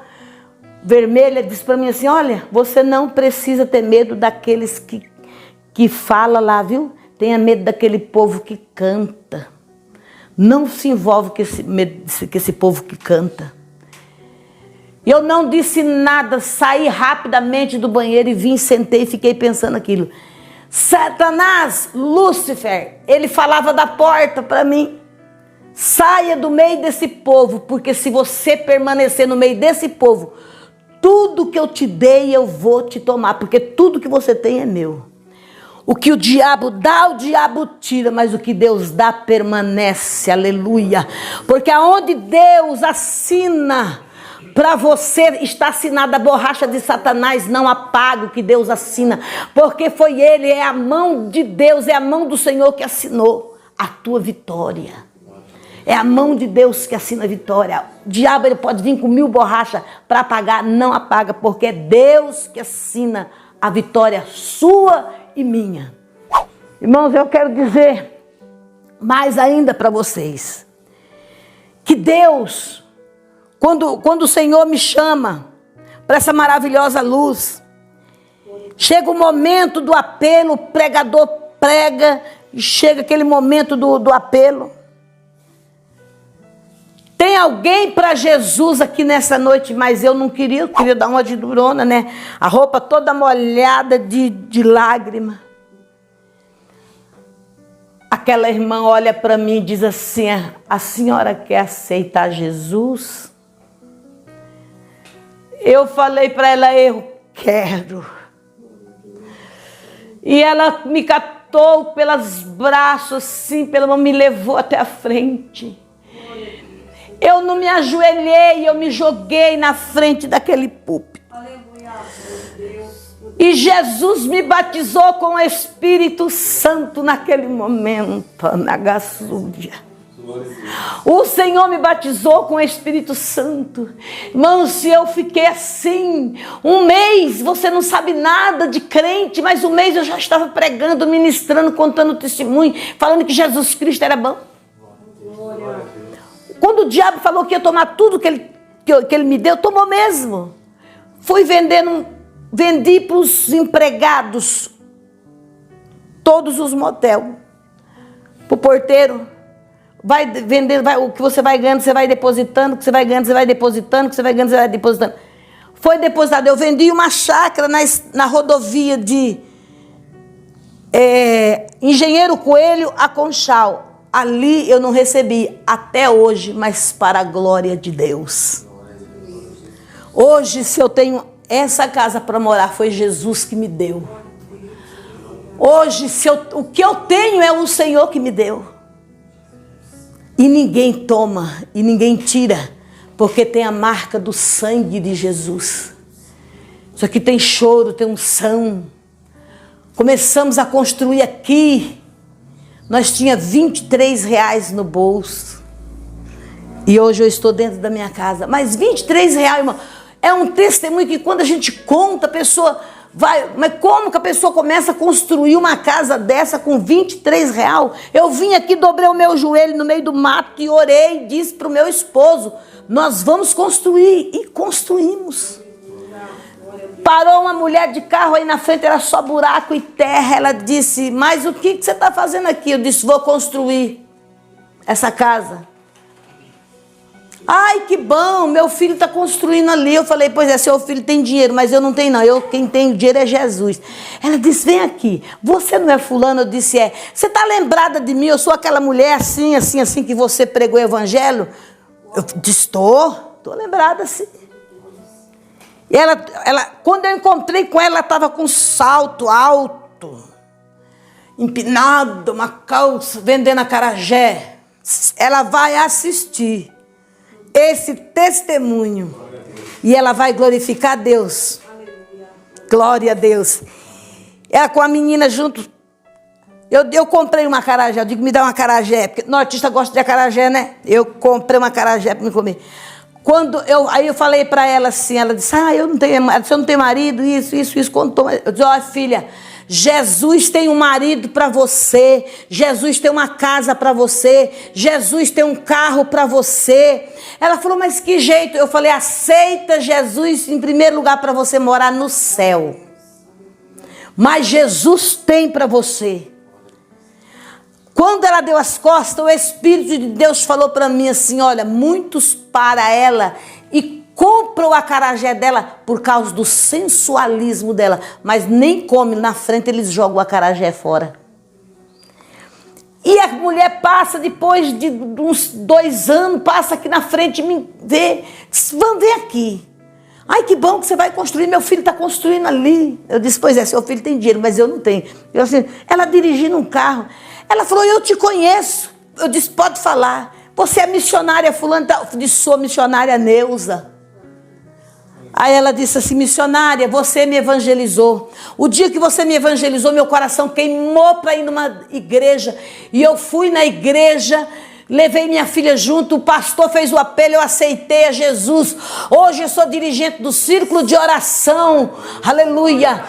vermelha, disse para mim assim, olha, você não precisa ter medo daqueles que fala lá, viu? Tenha medo daquele povo que canta. Não se envolve com esse povo que canta. Eu não disse nada, saí rapidamente do banheiro e vim, sentei e fiquei pensando aquilo. Satanás, Lúcifer, ele falava da porta para mim. Saia do meio desse povo, porque se você permanecer no meio desse povo, tudo que eu te dei eu vou te tomar, porque tudo que você tem é meu. O que o diabo dá, o diabo tira, mas o que Deus dá permanece, aleluia. Porque aonde Deus assina para você, está assinada a borracha de Satanás, não apaga o que Deus assina. Porque foi Ele, é a mão de Deus, é a mão do Senhor que assinou a tua vitória. É a mão de Deus que assina a vitória. O diabo ele pode vir com 1000 borrachas para apagar, não apaga, porque é Deus que assina a vitória sua e minha. Irmãos, eu quero dizer mais ainda para vocês, que Deus, quando o Senhor me chama para essa maravilhosa luz, Chega o momento do apelo, o pregador prega, e chega aquele momento do apelo. Tem alguém para Jesus aqui nessa noite, mas eu não queria, eu queria dar uma de durona, né? A roupa toda molhada de lágrima. Aquela irmã olha para mim e diz assim: a senhora quer aceitar Jesus? Eu falei para ela: eu quero. E ela me catou pelos braços assim, pela mão, me levou até a frente. Eu não me ajoelhei, eu me joguei na frente daquele púlpito. E Jesus me batizou com o Espírito Santo naquele momento, na Gaçúbia. O Senhor me batizou com o Espírito Santo. Irmãos, se eu fiquei assim, um mês, você não sabe nada de crente, mas um mês eu já estava pregando, ministrando, contando testemunho, falando que Jesus Cristo era bom. Quando o diabo falou que ia tomar tudo que ele me deu, tomou mesmo. Fui vendi para os empregados todos os motel. Para o porteiro, vai vendendo, o que você vai ganhando, você vai depositando, o que você vai ganhando, você vai depositando, o que você vai ganhando, você vai depositando. Foi depositado. Eu vendi uma chácara na rodovia de Engenheiro Coelho a Conchal. Ali eu não recebi até hoje, mas para a glória de Deus. Hoje, se eu tenho essa casa para morar, foi Jesus que me deu. Hoje, o que eu tenho é o Senhor que me deu. E ninguém toma, e ninguém tira, porque tem a marca do sangue de Jesus. Isso aqui tem choro, tem unção. Começamos a construir aqui. Nós tínhamos R$23 no bolso. E hoje eu estou dentro da minha casa. Mas R$23, irmão, é um testemunho que quando a gente conta, a pessoa vai... Mas como que a pessoa começa a construir uma casa dessa com R$23? Eu vim aqui, dobrei o meu joelho no meio do mato e orei e disse para o meu esposo: nós vamos construir. E construímos. Parou uma mulher de carro aí na frente, era só buraco e terra. Ela disse: mas o que você está fazendo aqui? Eu disse: vou construir essa casa. Ai, que bom, meu filho está construindo ali. Eu falei: pois é, seu filho tem dinheiro, mas eu não tenho não. Quem tem dinheiro é Jesus. Ela disse: vem aqui, você não é fulano? Eu disse: é. Você está lembrada de mim? Eu sou aquela mulher assim, assim, assim, que você pregou o evangelho? Eu disse: estou lembrada assim. E ela, quando eu encontrei com ela estava com um salto alto, empinado, uma calça, vendendo acarajé. Ela vai assistir esse testemunho e ela vai glorificar a Deus. Glória a Deus. Ela com a menina junto. Eu comprei uma acarajé. Eu digo: me dá uma acarajé, porque nortista gosta de acarajé, né? Eu comprei uma acarajé para me comer. Aí eu falei para ela assim, ela disse: eu não tenho, você não tem marido, isso, contou. Eu disse: ó, filha, Jesus tem um marido para você, Jesus tem uma casa para você, Jesus tem um carro para você. Ela falou: mas que jeito? Eu falei: aceita Jesus em primeiro lugar para você morar no céu. Mas Jesus tem para você. Quando ela deu as costas, o Espírito de Deus falou para mim assim: olha, muitos para ela e compram o acarajé dela por causa do sensualismo dela, mas nem come, na frente eles jogam o acarajé fora. E a mulher passa, depois de uns 2 anos, passa aqui na frente e me vê: vamos ver aqui. Ai, que bom que você vai construir, meu filho está construindo ali. Eu disse: pois é, seu filho tem dinheiro, mas eu não tenho. Ela dirigindo um carro. Ela falou: eu te conheço. Eu disse: pode falar. Você é missionária fulana? Eu disse: sou missionária Neuza. Aí ela disse assim: missionária, você me evangelizou. O dia que você me evangelizou, meu coração queimou para ir numa igreja. E eu fui na igreja, levei minha filha junto, o pastor fez o apelo, eu aceitei a Jesus. Hoje eu sou dirigente do círculo de oração. Aleluia.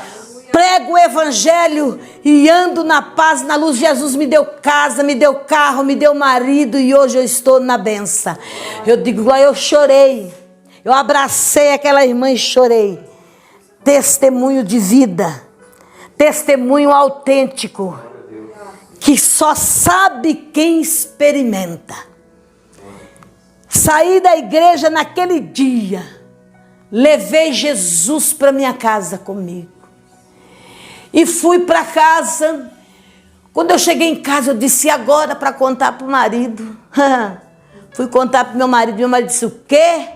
Prego o evangelho e ando na paz, na luz. Jesus me deu casa, me deu carro, me deu marido e hoje eu estou na benção. Eu digo: eu chorei. Eu abracei aquela irmã e chorei. Testemunho de vida. Testemunho autêntico, que só sabe quem experimenta. Saí da igreja naquele dia, levei Jesus para minha casa comigo. E fui para casa. Quando eu cheguei em casa, eu disse, agora para contar para o marido. Fui contar para meu marido disse, o quê?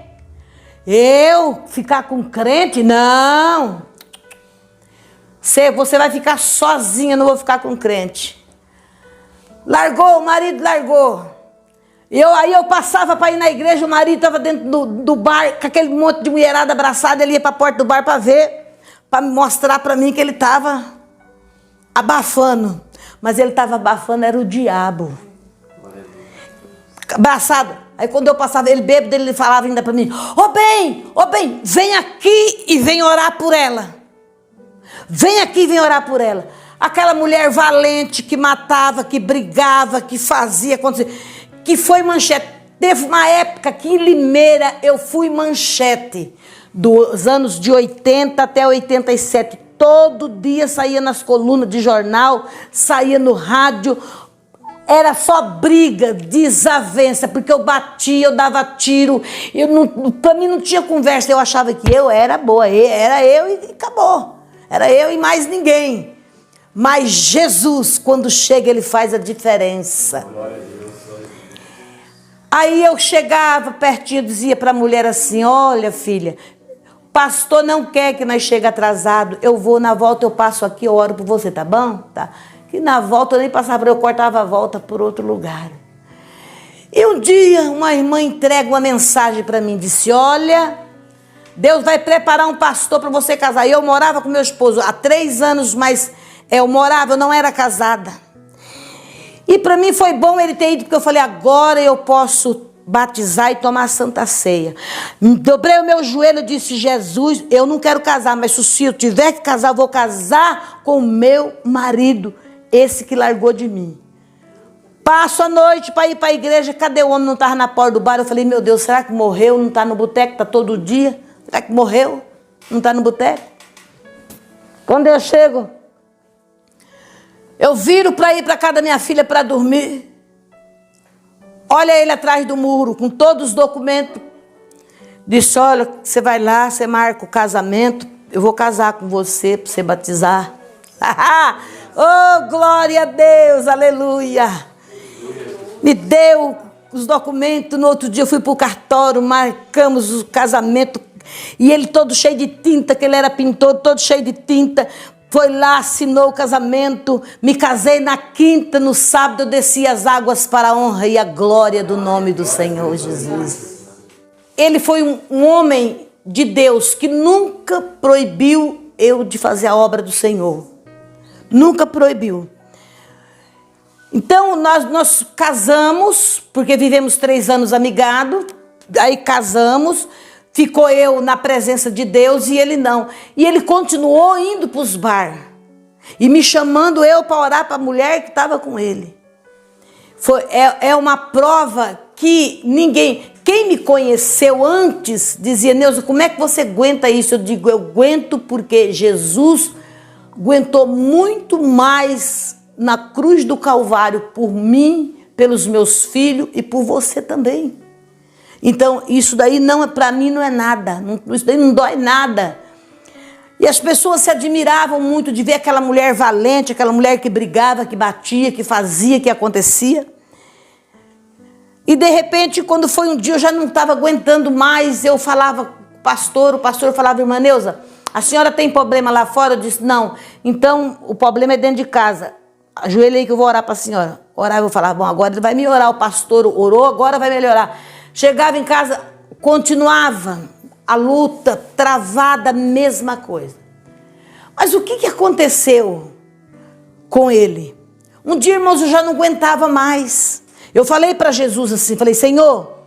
Eu ficar com crente? Não. Você vai ficar sozinha, não vou ficar com crente. Largou, o marido largou. Aí eu passava para ir na igreja, o marido estava dentro do bar, com aquele monte de mulherada abraçada, ele ia para a porta do bar para ver, para mostrar para mim que ele estava abafando. Mas ele estava abafando, era o diabo. Abraçado. Aí quando eu passava, ele bêbado, ele falava ainda para mim, ô bem, vem aqui e vem orar por ela. Vem aqui e vem orar por ela. Aquela mulher valente que matava, que brigava, que fazia, que foi manchete. Teve uma época que em Limeira eu fui manchete, dos anos de 80 até 87. Todo dia saía nas colunas de jornal, saía no rádio. Era só briga, desavença, porque eu batia, eu dava tiro. Para mim não tinha conversa, eu achava que eu era boa, era eu e acabou. Era eu e mais ninguém. Mas Jesus, quando chega, ele faz a diferença. Aí eu chegava pertinho, dizia para a mulher assim, olha filha, pastor não quer que nós chegue atrasado, eu vou na volta, eu passo aqui, eu oro por você, tá bom? Tá. Que na volta eu nem passava, eu cortava a volta por outro lugar. E um dia uma irmã entrega uma mensagem para mim, disse, olha, Deus vai preparar um pastor para você casar. E eu morava com meu esposo há 3 anos, mas eu não era casada. E para mim foi bom ele ter ido, porque eu falei, agora eu posso batizar e tomar a Santa Ceia. Dobrei o meu joelho e disse, Jesus, eu não quero casar, mas se eu tiver que casar, eu vou casar com o meu marido, esse que largou de mim. Passo a noite para ir para a igreja, cadê o homem? Não estava na porta do bar. Eu falei, meu Deus, será que morreu? Não está no boteco, está todo dia? Será que morreu? Não está no boteco? Quando eu chego, eu viro para ir para casa da minha filha para dormir. Olha ele atrás do muro, com todos os documentos. Disse, olha, você vai lá, você marca o casamento, eu vou casar com você para você batizar. Oh, glória a Deus, aleluia. Me deu os documentos, no outro dia eu fui para o cartório, marcamos o casamento. E ele todo cheio de tinta, que ele era pintor, todo cheio de tinta. Foi lá, assinou o casamento, me casei na quinta, no sábado eu desci as águas para a honra e a glória do nome do Senhor Jesus. Ele foi um homem de Deus que nunca proibiu eu de fazer a obra do Senhor. Nunca proibiu. Então nós casamos, porque vivemos 3 anos amigados, aí casamos. Ficou eu na presença de Deus e ele não. E ele continuou indo para os bar. E me chamando eu para orar para a mulher que estava com ele. É uma prova que ninguém... Quem me conheceu antes dizia, Neuza, como é que você aguenta isso? Eu digo, eu aguento porque Jesus aguentou muito mais na cruz do Calvário por mim, pelos meus filhos e por você também. Então, isso daí para mim não é nada, isso daí não dói nada. E as pessoas se admiravam muito de ver aquela mulher valente, aquela mulher que brigava, que batia, que fazia, que acontecia. E de repente, quando foi um dia, eu já não estava aguentando mais, eu falava com o pastor falava, irmã Neuza, a senhora tem problema lá fora? Eu disse, não, então o problema é dentro de casa. Ajoelha aí que eu vou orar para a senhora. Orar, eu vou falar, bom, agora ele vai melhorar, o pastor orou, agora vai melhorar. Chegava em casa, continuava a luta, travada, mesma coisa. Mas o que aconteceu com ele? Um dia, irmãos, eu já não aguentava mais. Eu falei para Jesus assim, falei, Senhor,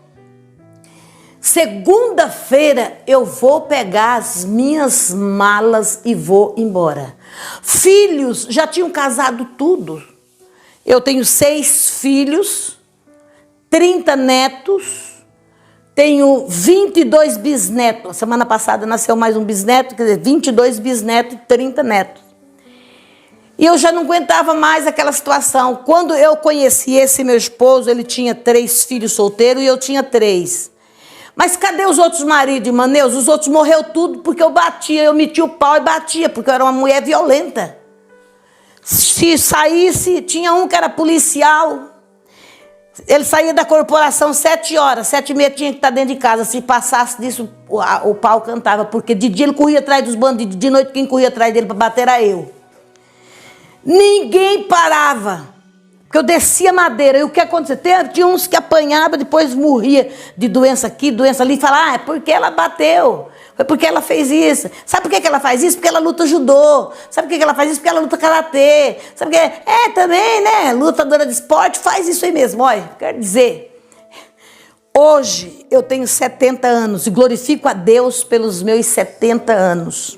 segunda-feira eu vou pegar as minhas malas e vou embora. Filhos, já tinham casado tudo. Eu tenho 6 filhos, 30 netos, tenho 22 bisnetos. Semana passada nasceu mais um bisneto, quer dizer, 22 bisnetos e 30 netos. E eu já não aguentava mais aquela situação. Quando eu conheci esse meu esposo, ele tinha 3 filhos solteiros e eu tinha 3. Mas cadê os outros maridos, irmã Neuza? Os outros morreu tudo porque eu batia, eu metia o pau e batia, porque eu era uma mulher violenta. Se saísse, tinha um que era policial, ele saía da corporação 7 horas, 7h30 tinha que estar dentro de casa. Se passasse disso, o pau cantava, porque de dia ele corria atrás dos bandidos, de noite quem corria atrás dele para bater era eu. Ninguém parava, porque eu descia madeira. E o que acontecia? Tinha uns que apanhavam, depois morria de doença aqui, doença ali, e falava, é porque ela bateu, foi porque ela fez isso. Sabe por que ela faz isso? Porque ela luta judô. Sabe por que ela faz isso? Porque ela luta karatê. Sabe por que? Também, né? Lutadora de esporte faz isso aí mesmo. Olha, quer dizer, hoje eu tenho 70 anos e glorifico a Deus pelos meus 70 anos.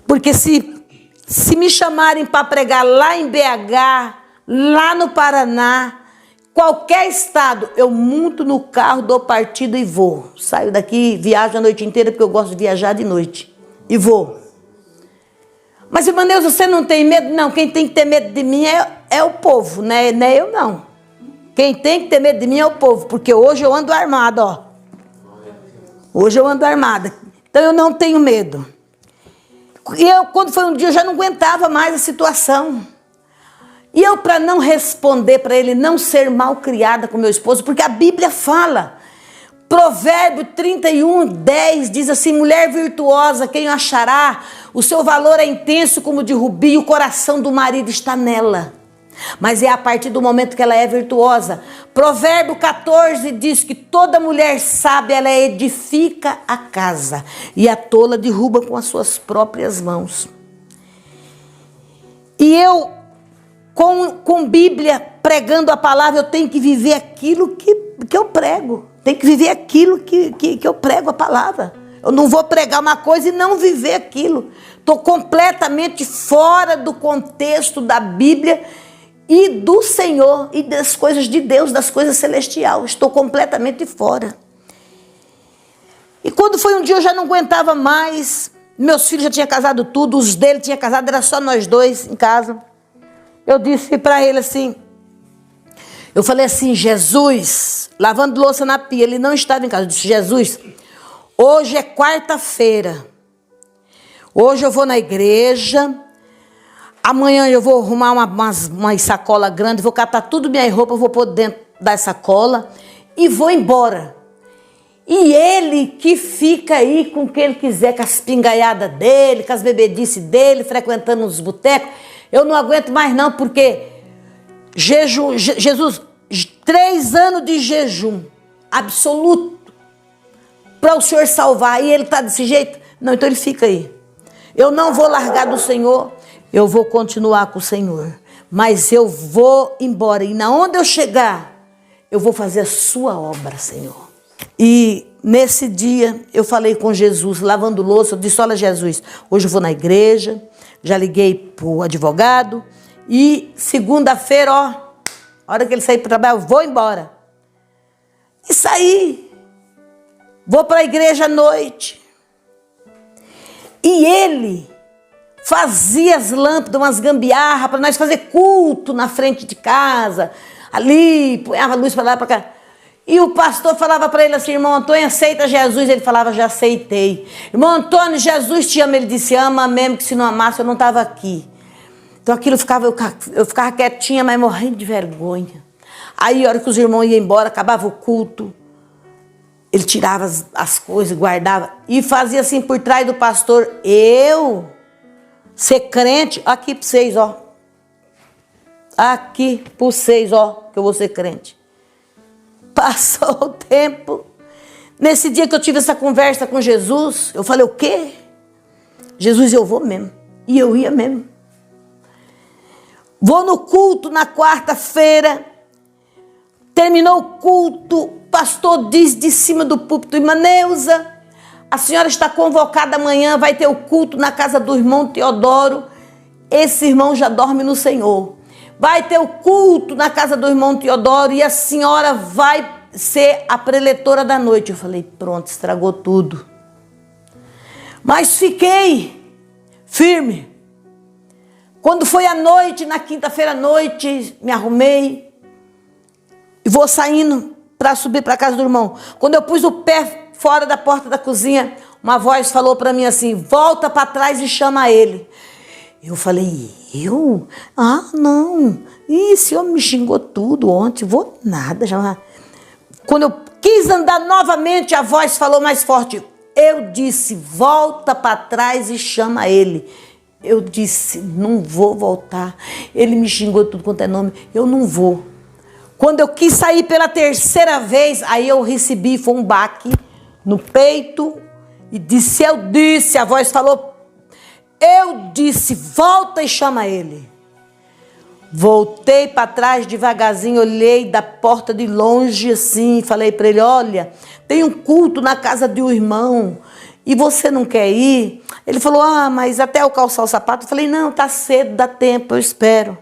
Porque se me chamarem para pregar lá em BH, lá no Paraná, qualquer estado, eu monto no carro, dou partida e vou. Saio daqui, viajo a noite inteira, porque eu gosto de viajar de noite. E vou. Mas, irmã Neuza, você não tem medo? Não, quem tem que ter medo de mim é o povo, né? Não é eu, não. Quem tem que ter medo de mim é o povo, porque hoje eu ando armada, ó. Hoje eu ando armada. Então eu não tenho medo. E quando foi um dia, eu já não aguentava mais a situação. E eu, para não responder para ele, não ser mal criada com meu esposo, porque a Bíblia fala, Provérbio 31:10 diz assim, mulher virtuosa, quem achará? O seu valor é intenso como de rubi, o coração do marido está nela. Mas é a partir do momento que ela é virtuosa. Provérbio 14 diz que toda mulher sábia, ela edifica a casa, e a tola derruba com as suas próprias mãos. E eu, com Bíblia, pregando a palavra, eu tenho que viver aquilo que eu prego. Tenho que viver aquilo que eu prego a palavra. Eu não vou pregar uma coisa e não viver aquilo. Estou completamente fora do contexto da Bíblia e do Senhor e das coisas de Deus, das coisas celestiais. Estou completamente fora. E quando foi um dia, eu já não aguentava mais. Meus filhos já tinham casado tudo, os dele tinham casado, era só nós dois em casa. Eu disse para ele assim, eu falei assim, Jesus, lavando louça na pia, ele não estava em casa. Eu disse, Jesus, hoje é quarta-feira, hoje eu vou na igreja, amanhã eu vou arrumar uma sacola grande, vou catar tudo minha roupa, vou pôr dentro da sacola e vou embora. E ele que fica aí com o que ele quiser, com as pingaiadas dele, com as bebedices dele, frequentando os botecos, eu não aguento mais não, porque Jesus, 3 anos de jejum absoluto para o Senhor salvar, e ele está desse jeito? Não, então ele fica aí. Eu não vou largar do Senhor, eu vou continuar com o Senhor, mas eu vou embora, e na onde eu chegar, eu vou fazer a sua obra, Senhor. E nesse dia eu falei com Jesus, lavando louça, eu disse, olha Jesus, hoje eu vou na igreja, já liguei para o advogado, e segunda-feira, ó, a hora que ele sair para o trabalho, eu vou embora. E saí, vou para a igreja à noite. E ele fazia as lâmpadas, umas gambiarras, para nós fazer culto na frente de casa, ali, punhava a luz para lá, para cá. E o pastor falava para ele assim, irmão Antônio, aceita Jesus? Ele falava, já aceitei. Irmão Antônio, Jesus te ama. Ele disse, ama mesmo, que se não amasse eu não estava aqui. Então aquilo eu ficava quietinha, mas morrendo de vergonha. Aí a hora que os irmãos iam embora, acabava o culto, ele tirava as coisas, guardava e fazia assim por trás do pastor, eu ser crente, aqui para vocês, ó. Aqui para vocês, ó, que eu vou ser crente. Passou o tempo. Nesse dia que eu tive essa conversa com Jesus, eu falei, o quê? Jesus, eu vou mesmo. E eu ia mesmo. Vou no culto na quarta-feira. Terminou o culto, o pastor diz de cima do púlpito, irmã Neuza, a senhora está convocada amanhã, vai ter o culto na casa do irmão Teodoro. Esse irmão já dorme no Senhor. Vai ter o culto na casa do irmão Teodoro e a senhora vai ser a preletora da noite. Eu falei, pronto, estragou tudo. Mas fiquei firme. Quando foi à noite, na quinta-feira à noite, me arrumei e vou saindo para subir para casa do irmão. Quando eu pus o pé fora da porta da cozinha, uma voz falou para mim assim: volta para trás e chama ele. Eu falei: eu? Ah, não. Ih, esse homem me xingou tudo ontem, vou nada. Já. Quando eu quis andar novamente, a voz falou mais forte. Eu disse: volta para trás e chama ele. Eu disse: não vou voltar. Ele me xingou tudo quanto é nome, eu não vou. Quando eu quis sair pela terceira vez, aí eu recebi, foi um baque no peito, e disse, a voz falou, eu disse, volta e chama ele. Voltei para trás devagarzinho, olhei da porta de longe assim, falei para ele: olha, tem um culto na casa de um irmão e você não quer ir? Ele falou: ah, mas até eu calçar o sapato. Eu falei: não, tá cedo, dá tempo, eu espero.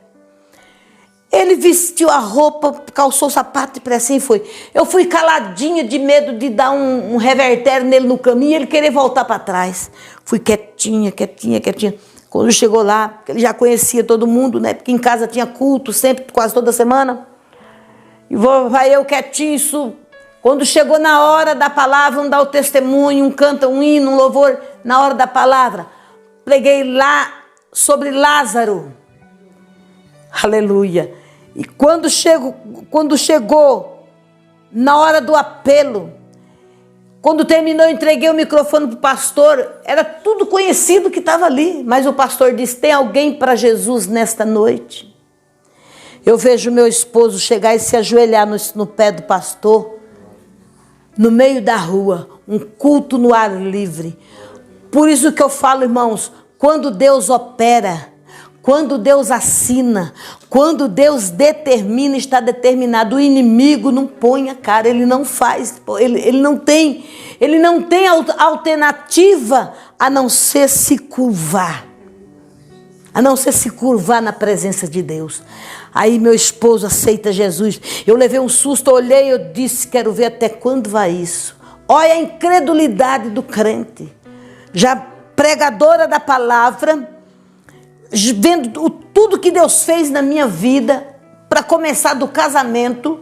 Ele vestiu a roupa, calçou o sapato e assim foi. Eu fui caladinha de medo de dar um revertério nele no caminho e ele querer voltar para trás. Fui quietinha. Quando chegou lá, ele já conhecia todo mundo, né? Porque em casa tinha culto sempre, quase toda semana. E vai eu quietinho, isso. Quando chegou na hora da palavra, um dá o testemunho, um canta um hino, um louvor. Na hora da palavra, preguei lá sobre Lázaro. Aleluia. E quando chegou na hora do apelo, quando terminou, eu entreguei o microfone para o pastor. Era tudo conhecido que estava ali. Mas o pastor disse: tem alguém para Jesus nesta noite? Eu vejo meu esposo chegar e se ajoelhar no pé do pastor, no meio da rua, um culto no ar livre. Por isso que eu falo, irmãos, quando Deus opera, quando Deus assina, quando Deus determina, está determinado. O inimigo não põe a cara, ele não faz, ele não tem alternativa a não ser se curvar. A não ser se curvar na presença de Deus. Aí meu esposo aceita Jesus. Eu levei um susto, olhei, eu disse: quero ver até quando vai isso. Olha a incredulidade do crente. Já pregadora da palavra, vendo tudo que Deus fez na minha vida, para começar do casamento,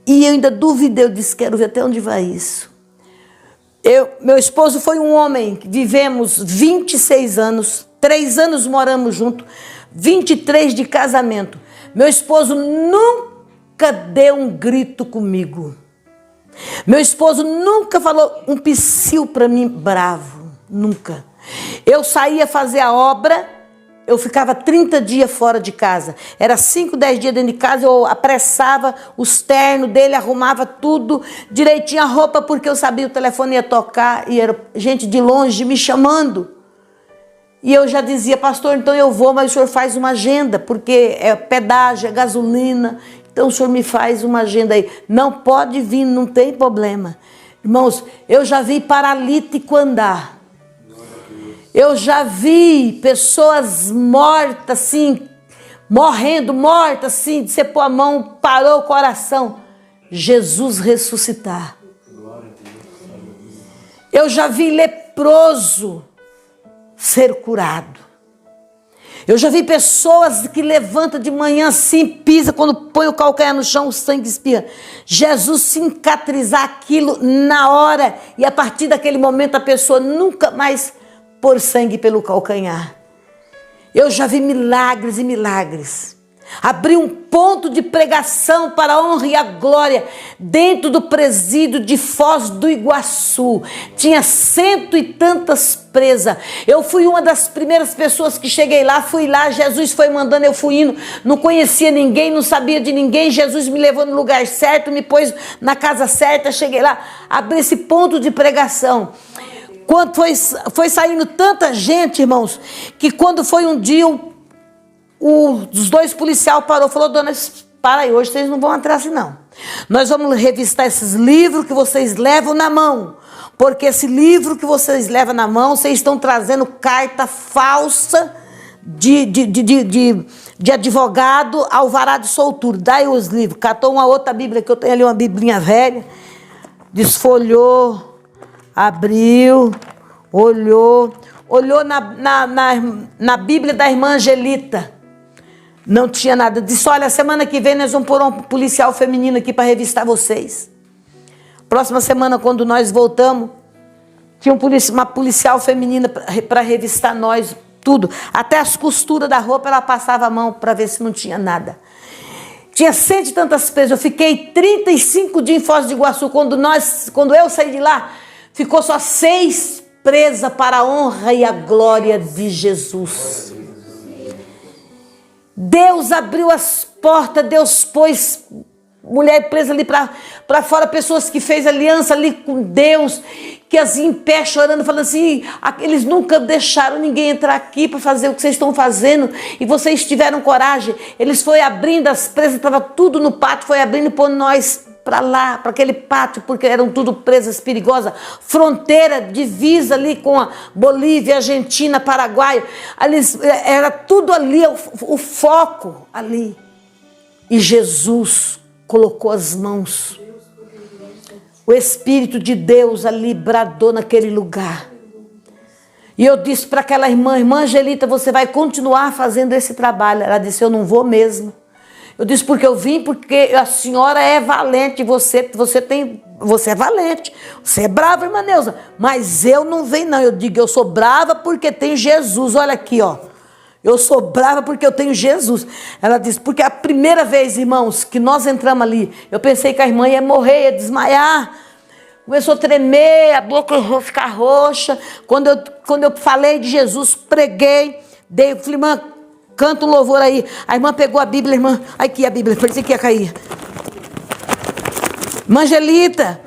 e eu ainda duvidei, eu disse: quero ver até onde vai isso. Meu esposo foi um homem, vivemos 26 anos, 3 anos moramos juntos, 23 de casamento. Meu esposo nunca deu um grito comigo. Meu esposo nunca falou um psiu para mim bravo, nunca. Eu saía fazer a obra, eu ficava 30 dias fora de casa. Era 5, 10 dias dentro de casa, eu apressava os ternos dele, arrumava tudo direitinho, a roupa, porque eu sabia o telefone ia tocar e era gente de longe me chamando. E eu já dizia: pastor, então eu vou, mas o senhor faz uma agenda, porque é pedágio, é gasolina, então o senhor me faz uma agenda aí. Não pode vir, não tem problema. Irmãos, eu já vi paralítico andar. Eu já vi pessoas mortas assim, mortas assim, de você pôr a mão, parou o coração. Jesus ressuscitar. Eu já vi leproso ser curado. Eu já vi pessoas que levantam de manhã assim, pisa, quando põe o calcanhar no chão, o sangue espirra. Jesus cicatrizar aquilo na hora, e a partir daquele momento a pessoa nunca mais pôr sangue pelo calcanhar. Eu já vi milagres e milagres. Abri um ponto de pregação para a honra e a glória dentro do presídio de Foz do Iguaçu. Tinha 100 e tantas presas. Eu fui uma das primeiras pessoas que cheguei lá, fui lá, Jesus foi mandando, eu fui indo, não conhecia ninguém, não sabia de ninguém. Jesus me levou no lugar certo, me pôs na casa certa, cheguei lá, abri esse ponto de pregação. Quando foi saindo tanta gente, irmãos, que quando foi um dia, os 2 policiais parou e falou: dona, para aí, hoje vocês não vão entrar assim não. Nós vamos revistar esses livros que vocês levam na mão, porque esse livro que vocês levam na mão, vocês estão trazendo carta falsa de advogado, alvará de soltura. Daí os livros, catou uma outra bíblia, que eu tenho ali, uma biblinha velha, desfolhou, abriu, olhou. olhou na Bíblia da irmã Angelita. Não tinha nada. Disse, olha, semana que vem nós vamos pôr um policial feminino aqui para revistar vocês. Próxima semana, quando nós voltamos, tinha uma policial feminina para revistar nós, tudo. Até as costuras da roupa, ela passava a mão para ver se não tinha nada. Tinha 100 e tantas presas. Eu fiquei 35 dias em Foz do Iguaçu. Quando eu saí de lá, ficou só 6 presas para a honra e a glória de Jesus. Deus abriu as portas, Deus pôs mulher presa ali para fora, pessoas que fez aliança ali com Deus, que as em pé chorando, falando assim, eles nunca deixaram ninguém entrar aqui para fazer o que vocês estão fazendo, e vocês tiveram coragem. Eles foram abrindo as presas, estava tudo no pátio, foi abrindo e pondo nós para lá, para aquele pátio, porque eram tudo presas perigosas, fronteira, divisa ali com a Bolívia, Argentina, Paraguai, era tudo ali, o foco ali. E Jesus colocou as mãos. O Espírito de Deus ali bradou naquele lugar. E eu disse para aquela irmã Angelita, você vai continuar fazendo esse trabalho. Ela disse, eu não vou mesmo. Eu disse, porque eu vim, porque a senhora é valente, você é valente, você é brava, irmã Neuza, mas eu não venho não. Eu digo, eu sou brava porque tem Jesus, olha aqui, ó. Eu sou brava porque eu tenho Jesus. Ela disse, porque a primeira vez, irmãos, que nós entramos ali, eu pensei que a irmã ia morrer, ia desmaiar. Começou a tremer, a boca ia ficar roxa. Quando eu falei de Jesus, preguei, falei, irmã, canta um louvor aí. A irmã pegou a Bíblia, irmã, aqui a Bíblia, parecia que ia cair. Irmã Angelita,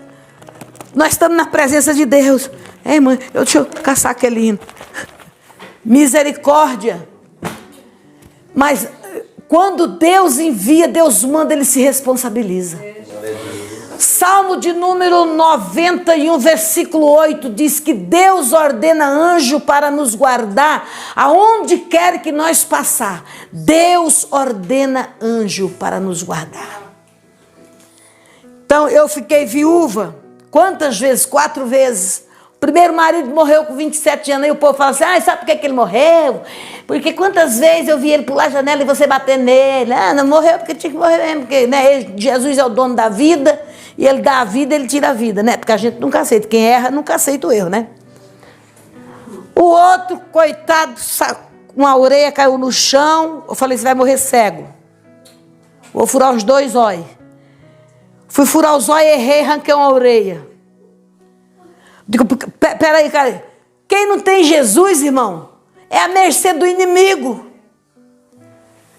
nós estamos na presença de Deus. Irmã, deixa eu caçar aquele hino. Misericórdia. Mas quando Deus envia, Deus manda, Ele se responsabiliza. Salmo de número 91, versículo 8, diz que Deus ordena anjo para nos guardar aonde quer que nós passar. Deus ordena anjo para nos guardar. Então eu fiquei viúva, quantas vezes? 4 vezes. O primeiro marido morreu com 27 anos, aí o povo fala assim, sabe por que ele morreu? Porque quantas vezes eu vi ele pular a janela e você bater nele? Não morreu porque tinha que morrer mesmo, porque né, Jesus é o dono da vida, e ele dá a vida, ele tira a vida, né? Porque a gente nunca aceita, quem erra nunca aceita o erro, né? O outro, coitado, uma orelha caiu no chão, eu falei, você vai morrer cego. Vou furar os 2 olhos. Fui furar os olhos, errei, arranquei uma orelha. Digo, peraí, cara, quem não tem Jesus, irmão, é a mercê do inimigo.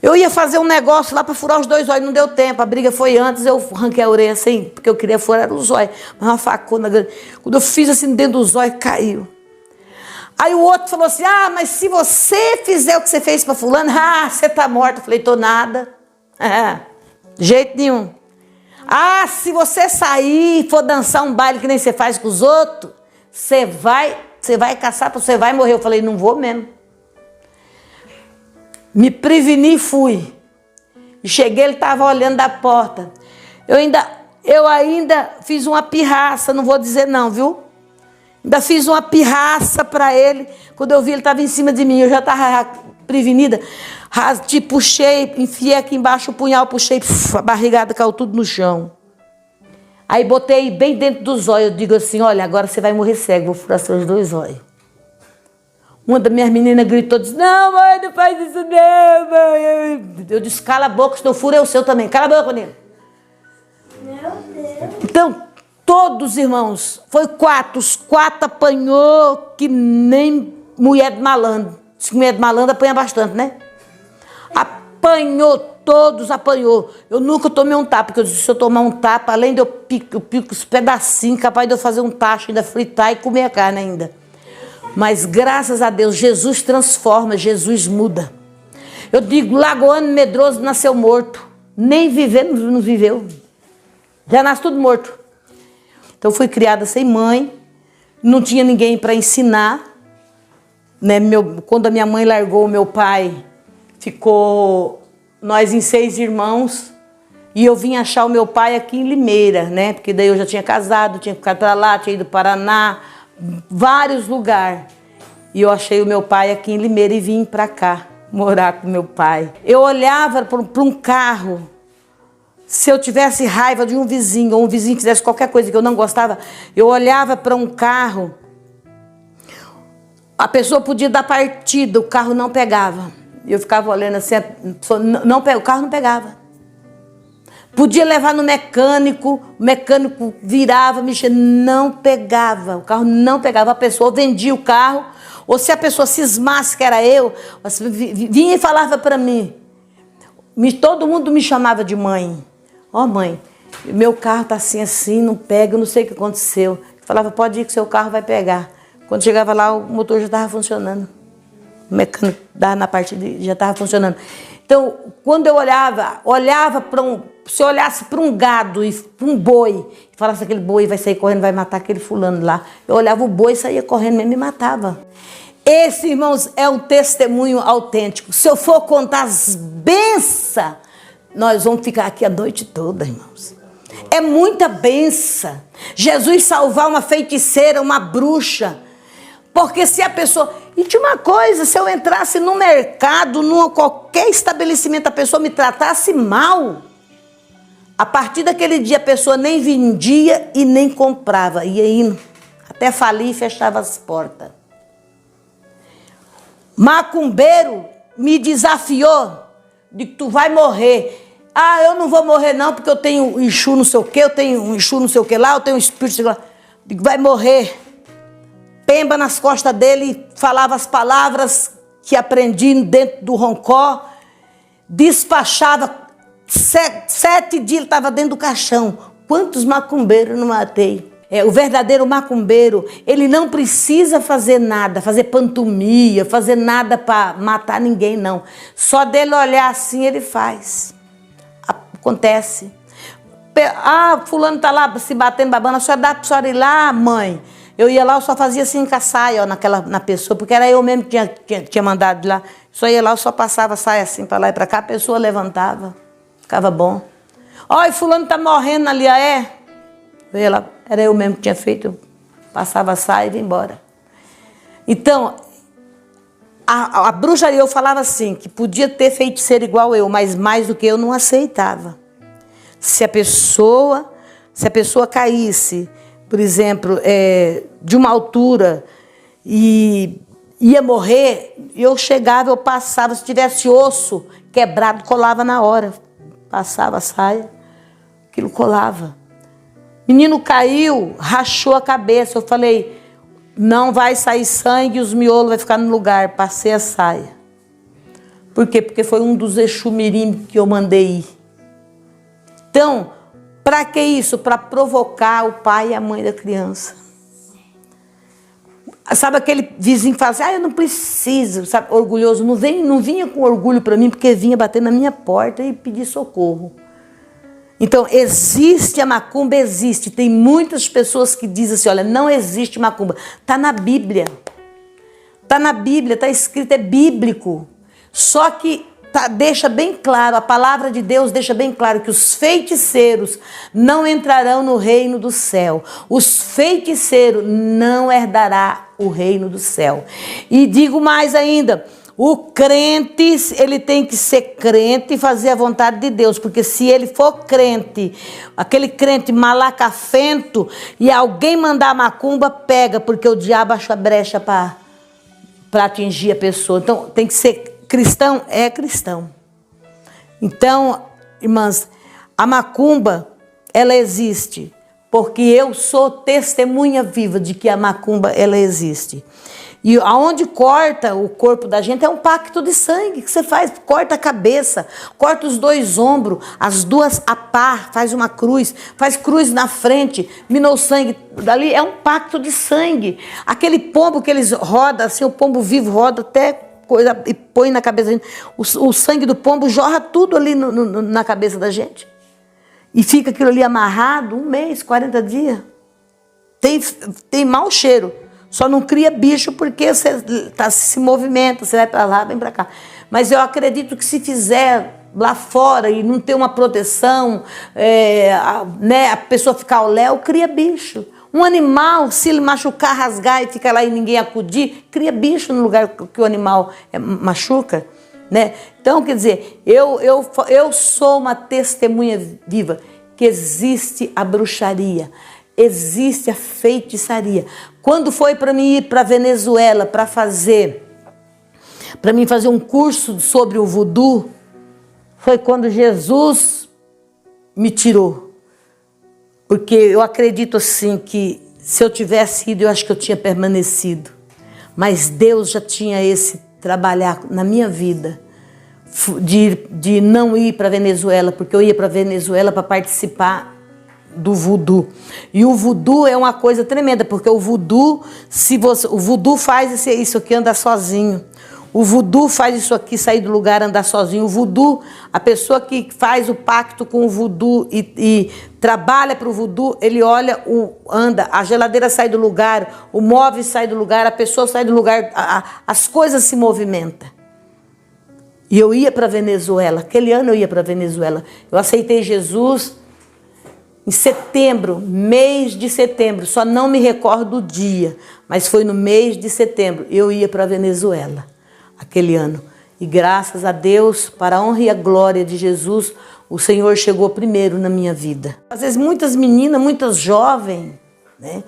Eu ia fazer um negócio lá para furar os 2 olhos, não deu tempo, a briga foi antes, eu arranquei a orelha assim, porque eu queria furar os olhos, mas uma facona grande. Quando eu fiz assim dentro dos olhos, caiu. Aí o outro falou assim, mas se você fizer o que você fez para fulano, você tá morto. Eu falei, tô nada. De jeito nenhum. Se você sair e for dançar um baile que nem você faz com os outros, você vai caçar, você vai morrer. Eu falei, não vou mesmo. Me preveni e fui. E cheguei, ele estava olhando da porta. Eu ainda fiz uma pirraça, não vou dizer não, viu? Ainda fiz uma pirraça para ele. Quando eu vi, ele estava em cima de mim, eu já estava prevenida. Te puxei, enfiei aqui embaixo o punhal, puxei, a barrigada caiu tudo no chão. Aí botei bem dentro dos olhos, eu digo assim, olha, agora você vai morrer cego, vou furar seus 2 olhos. Uma das minhas meninas gritou, disse, não, mãe, não faz isso não, mãe. Eu disse, cala a boca, senão eu furo é o seu também. Cala a boca, menina. Meu Deus. Então, todos, irmãos, foi 4, os 4 apanhou que nem mulher de malandro. Diz que mulher de malandro apanha bastante, né? Apanhou, todos apanhou. Eu nunca tomei um tapa, porque eu disse, se eu tomar um tapa, além de eu pico os pedacinhos, capaz de eu fazer um tacho, ainda fritar e comer a carne ainda. Mas graças a Deus, Jesus transforma, Jesus muda. Eu digo, lagoano medroso nasceu morto. Nem viver, não viveu. Já nasce tudo morto. Então fui criada sem mãe, não tinha ninguém para ensinar. Né? Quando a minha mãe largou o meu pai, ficou nós em 6 irmãos. E eu vim achar o meu pai aqui em Limeira, né? Porque daí eu já tinha casado, tinha ficado para lá, tinha ido para Paraná, vários lugares. E eu achei o meu pai aqui em Limeira e vim para cá morar com meu pai. Eu olhava para um carro. Se eu tivesse raiva de um vizinho, ou um vizinho fizesse qualquer coisa que eu não gostava, eu olhava para um carro, a pessoa podia dar partida, o carro não pegava. Eu ficava olhando assim, o carro não pegava. Podia levar no mecânico, o mecânico virava, mexia, não pegava, o carro não pegava. A pessoa vendia o carro, ou se a pessoa cismasse que era eu, vinha e falava para mim. Todo mundo me chamava de mãe. Ó, mãe, meu carro tá assim, não pega, eu não sei o que aconteceu. Eu falava, pode ir que seu carro vai pegar. Quando chegava lá, o motor já estava funcionando. O mecânico na parte já estava funcionando. Então, quando eu olhava para se eu olhasse para um gado e para um boi, e falasse aquele boi vai sair correndo, vai matar aquele fulano lá. Eu olhava o boi, saía correndo mesmo e me matava. Esse, irmãos, é um testemunho autêntico. Se eu for contar as bênçãos, nós vamos ficar aqui a noite toda, irmãos. É muita benção. Jesus salvar uma feiticeira, uma bruxa. Porque se a pessoa... E tinha uma coisa, se eu entrasse no mercado, qualquer estabelecimento, a pessoa me tratasse mal, a partir daquele dia a pessoa nem vendia e nem comprava. Ia indo, até falir e fechava as portas. Macumbeiro me desafiou de que tu vai morrer. Ah, eu não vou morrer não, porque eu tenho Exu não sei o que, eu tenho um Exu não sei o que lá, eu tenho um espírito lá. Digo, vai morrer. Pemba nas costas dele, falava as palavras que aprendi dentro do roncó, despachava, 7 dias ele estava dentro do caixão. Quantos macumbeiros eu não matei? O verdadeiro macumbeiro, ele não precisa fazer nada, fazer pantomia, fazer nada para matar ninguém, não. Só dele olhar assim, ele faz. Acontece. Ah, fulano tá lá se batendo, babando, só dá pra senhora ir lá, mãe. Eu ia lá, eu só fazia assim com a saia, ó, na pessoa, porque era eu mesmo que tinha mandado de lá. Só ia lá, eu só passava a saia assim para lá e para cá, a pessoa levantava, ficava bom. Ó, e fulano tá morrendo ali, Eu ia lá, era eu mesmo que tinha feito, eu passava a saia e ia embora. Então, a bruxaria, eu falava assim, que podia ter feiticeiro igual eu, mas mais do que eu não aceitava. Se a pessoa caísse, por exemplo, de uma altura e ia morrer, eu chegava, eu passava, se tivesse osso quebrado, colava na hora. Passava a saia, aquilo colava. Menino caiu, rachou a cabeça, eu falei, não vai sair sangue, os miolos vai ficar no lugar. Passei a saia. Por quê? Porque foi um dos Exu Mirim que eu mandei ir. Então, para que isso? Para provocar o pai e a mãe da criança. Sabe aquele vizinho que fala assim, eu não preciso, sabe, orgulhoso, não vinha com orgulho para mim, porque vinha bater na minha porta e pedir socorro. Então, existe a macumba, existe. Tem muitas pessoas que dizem assim, olha, não existe macumba. Está na Bíblia. Está na Bíblia, está escrito, é bíblico. Só que deixa bem claro, a palavra de Deus deixa bem claro que os feiticeiros não entrarão no reino do céu. Os feiticeiros não herdarão o reino do céu. E digo mais ainda, o crente, ele tem que ser crente e fazer a vontade de Deus, porque se ele for crente, aquele crente malacafento, e alguém mandar macumba, pega, porque o diabo acha brecha para atingir a pessoa. Então, tem que ser cristão, é cristão. Então, irmãs, a macumba, ela existe, porque eu sou testemunha viva de que a macumba, ela existe. E aonde corta o corpo da gente é um pacto de sangue que você faz, corta a cabeça, corta os 2 ombros, as duas a par, faz uma cruz, faz cruz na frente, minou o sangue dali, é um pacto de sangue. Aquele pombo que eles rodam, assim, o pombo vivo roda até coisa e põe na cabeça da gente, o sangue do pombo jorra tudo ali na cabeça da gente. E fica aquilo ali amarrado 1 mês, 40 dias. Tem mau cheiro. Só não cria bicho porque você se movimenta, você vai para lá, vem para cá. Mas eu acredito que se fizer lá fora e não ter uma proteção, a pessoa ficar ao léu, cria bicho. Um animal, se ele machucar, rasgar e ficar lá e ninguém acudir, cria bicho no lugar que o animal machuca, né? Então, quer dizer, eu sou uma testemunha viva que existe a bruxaria, existe a feitiçaria. Quando foi para mim ir para Venezuela para mim fazer um curso sobre o voodoo, foi quando Jesus me tirou. Porque eu acredito assim que se eu tivesse ido, eu acho que eu tinha permanecido. Mas Deus já tinha esse trabalhar na minha vida de não ir para Venezuela, porque eu ia para Venezuela para participar do voodoo. E o voodoo é uma coisa tremenda, porque o voodoo, o voodoo faz isso aqui andar sozinho. O voodoo faz isso aqui sair do lugar, andar sozinho. O voodoo, a pessoa que faz o pacto com o voodoo e trabalha para o voodoo, ele olha, anda, a geladeira sai do lugar, o móvel sai do lugar, a pessoa sai do lugar, as coisas se movimentam. E eu ia para Venezuela, aquele ano eu ia para Venezuela. Eu aceitei Jesus em setembro, mês de setembro, só não me recordo o dia, mas foi no mês de setembro, eu ia para Venezuela, aquele ano. E graças a Deus, para a honra e a glória de Jesus, o Senhor chegou primeiro na minha vida. Às vezes muitas meninas, muitas jovens, né,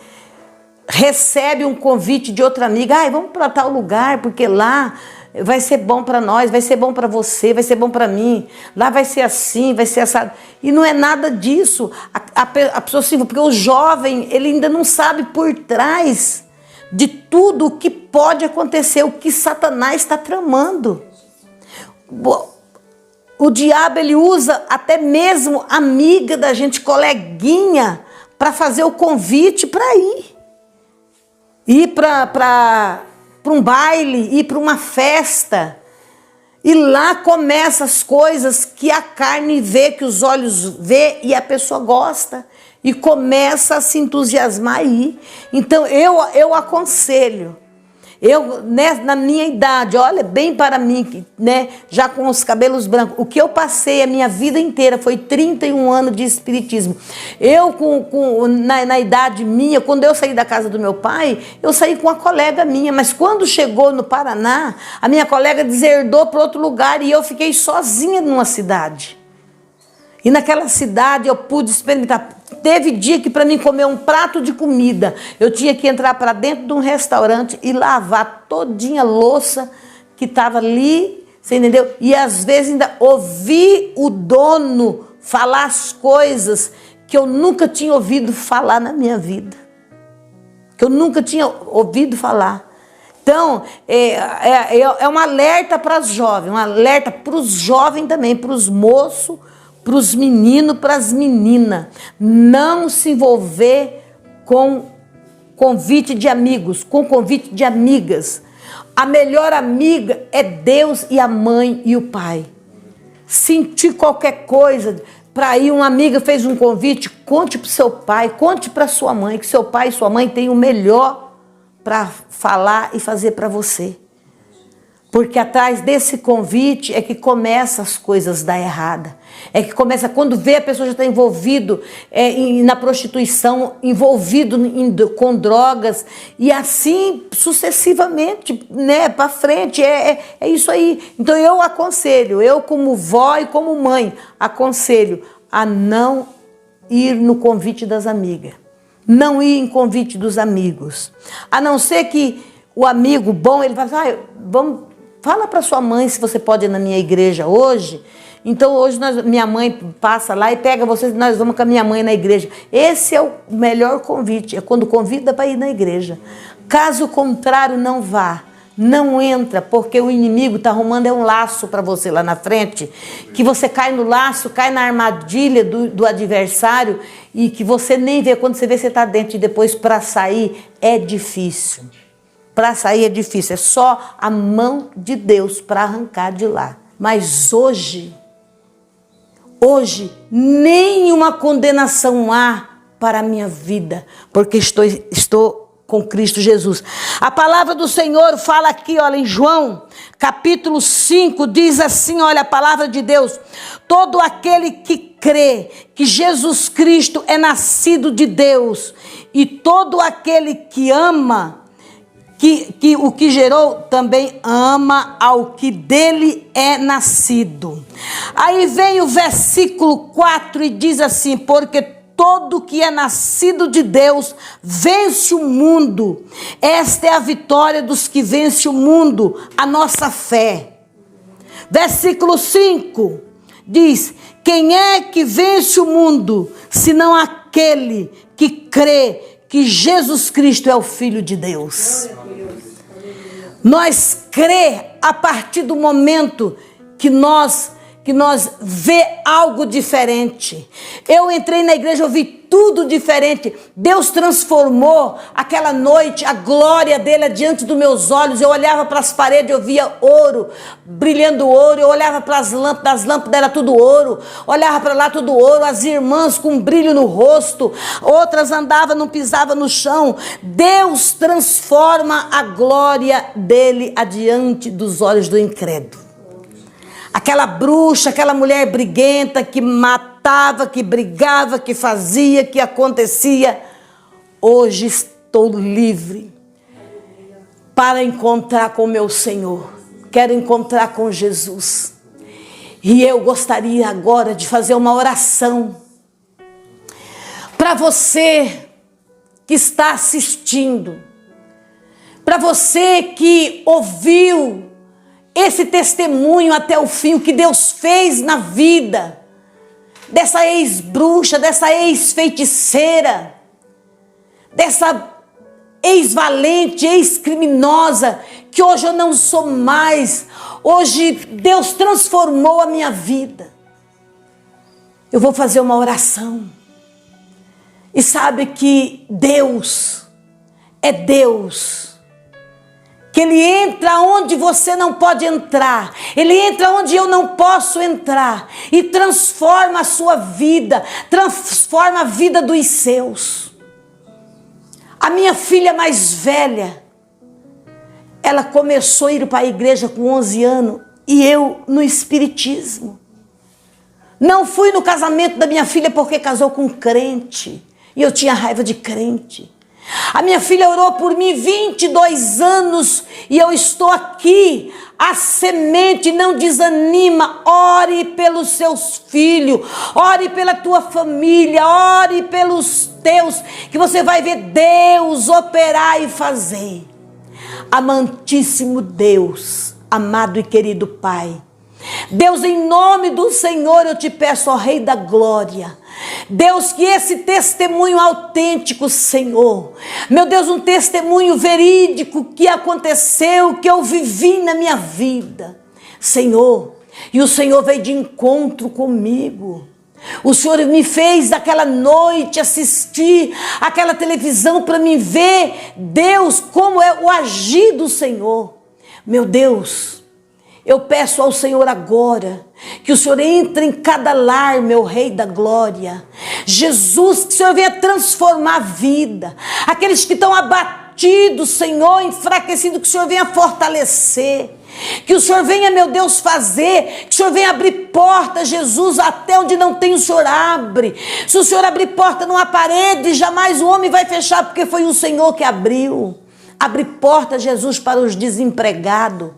recebem um convite de outra amiga, vamos para tal lugar, porque lá vai ser bom para nós, vai ser bom para você, vai ser bom para mim, lá vai ser assim, vai ser assado. E não é nada disso. A pessoa, assim, porque o jovem, ele ainda não sabe por trás de tudo o que pode acontecer, o que Satanás está tramando. O diabo, ele usa até mesmo amiga da gente, coleguinha, para fazer o convite para ir para um baile, ir para uma festa. E lá começam as coisas que a carne vê, que os olhos vê e a pessoa gosta. E começa a se entusiasmar aí. Então eu aconselho, na minha idade, olha, bem para mim, né, já com os cabelos brancos, o que eu passei a minha vida inteira foi 31 anos de espiritismo. Eu, na idade minha, quando eu saí da casa do meu pai, eu saí com uma colega minha, mas quando chegou no Paraná, a minha colega deserdou para outro lugar e eu fiquei sozinha numa cidade. E naquela cidade eu pude experimentar. Teve dia que para mim comer um prato de comida, eu tinha que entrar para dentro de um restaurante e lavar todinha a louça que estava ali, você entendeu? E às vezes ainda ouvir o dono falar as coisas que eu nunca tinha ouvido falar na minha vida. Que eu nunca tinha ouvido falar. Então, é um alerta para os jovens, um alerta para os jovens também, para os moços, para os meninos, para as meninas, não se envolver com convite de amigos, com convite de amigas. A melhor amiga é Deus e a mãe e o pai. Sentir qualquer coisa, para ir uma amiga fez um convite, conte para o seu pai, conte para sua mãe, que seu pai e sua mãe têm o melhor para falar e fazer para você. Porque atrás desse convite é que começa as coisas dar errada. É que começa, quando vê a pessoa já está envolvido na prostituição, envolvido com drogas, e assim sucessivamente, né, para frente, é isso aí. Então eu aconselho, eu como vó e como mãe, aconselho a não ir no convite das amigas. Não ir em convite dos amigos. A não ser que o amigo bom, ele fala, fala para sua mãe se você pode ir na minha igreja hoje. Então hoje minha mãe passa lá e pega vocês, nós vamos com a minha mãe na igreja. Esse é o melhor convite, é quando convida para ir na igreja. Caso contrário, não vá, não entra, porque o inimigo está arrumando um laço para você lá na frente, que você cai no laço, cai na armadilha do adversário e que você nem vê. Quando você vê, você está dentro, e depois para sair é difícil. Para sair é difícil, é só a mão de Deus para arrancar de lá. Mas hoje, nenhuma condenação há para a minha vida, porque estou com Cristo Jesus. A palavra do Senhor fala aqui, olha, em João, capítulo 5, diz assim, olha, a palavra de Deus: todo aquele que crê que Jesus Cristo é nascido de Deus, e todo aquele que ama, que o que gerou também ama ao que dele é nascido. Aí vem o versículo 4 e diz assim: porque todo que é nascido de Deus vence o mundo. Esta é a vitória dos que vencem o mundo, a nossa fé. Versículo 5 diz: quem é que vence o mundo, senão aquele que crê que Jesus Cristo é o Filho de Deus. Nós crê a partir do momento que nós vê algo diferente. Eu entrei na igreja, eu vi tudo diferente. Deus transformou aquela noite, a glória dele diante dos meus olhos. Eu olhava para as paredes, eu via ouro, brilhando ouro. Eu olhava para as lâmpadas, era tudo ouro. Olhava para lá, tudo ouro. As irmãs com brilho no rosto, outras andavam, não pisavam no chão. Deus transforma a glória dele adiante dos olhos do incrédulo. Aquela bruxa, aquela mulher briguenta que matava, que brigava, que fazia, que acontecia. Hoje estou livre para encontrar com o meu Senhor. Quero encontrar com Jesus. E eu gostaria agora de fazer uma oração para você que está assistindo, para você que ouviu esse testemunho até o fim, o que Deus fez na vida dessa ex-bruxa, dessa ex-feiticeira, dessa ex-valente, ex-criminosa, que hoje eu não sou mais. Hoje Deus transformou a minha vida. Eu vou fazer uma oração. E sabe que Deus é Deus. Que Ele entra onde você não pode entrar. Ele entra onde eu não posso entrar. E transforma a sua vida. Transforma a vida dos seus. A minha filha mais velha, ela começou a ir para a igreja com 11 anos. E eu no espiritismo. Não fui no casamento da minha filha porque casou com um crente. E eu tinha raiva de crente. A minha filha orou por mim 22 anos e eu estou aqui. A semente não desanima. Ore pelos seus filhos, ore pela tua família, ore pelos teus, que você vai ver Deus operar e fazer. Amantíssimo Deus, amado e querido Pai, Deus, em nome do Senhor, eu te peço, ó Rei da Glória, Deus, que esse testemunho autêntico, Senhor, meu Deus, um testemunho verídico que aconteceu, que eu vivi na minha vida, Senhor, e o Senhor veio de encontro comigo. O Senhor me fez daquela noite assistir aquela televisão para me ver, Deus, como é o agir do Senhor. Meu Deus, eu peço ao Senhor agora que o Senhor entre em cada lar, meu Rei da Glória. Jesus, que o Senhor venha transformar a vida. Aqueles que estão abatidos, Senhor, enfraquecidos, que o Senhor venha fortalecer. Que o Senhor venha, meu Deus, fazer, que o Senhor venha abrir porta, Jesus, até onde não tem o Senhor abre. Se o Senhor abrir porta numa parede, jamais o homem vai fechar, porque foi o Senhor que abriu. Abre porta, Jesus, para os desempregados.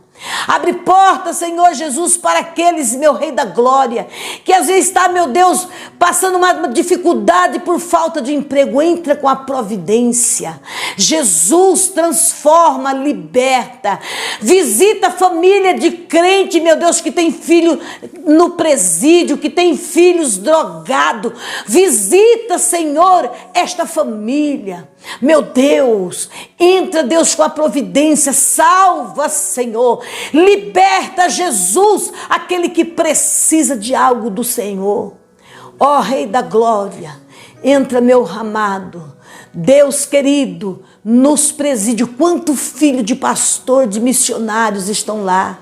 Abre porta, Senhor Jesus, para aqueles, meu Rei da Glória, que às vezes está, meu Deus, passando uma dificuldade por falta de emprego. Entra com a providência. Jesus, transforma, liberta. Visita a família de crente, meu Deus, que tem filho no presídio, que tem filhos drogados. Visita, Senhor, esta família. Meu Deus, entra, Deus, com a providência. Salva, Senhor. Liberta, Jesus, aquele que precisa de algo do Senhor. Ó Rei da Glória, entra, meu amado Deus querido, nos presídios. Quanto filho de pastor, de missionários estão lá.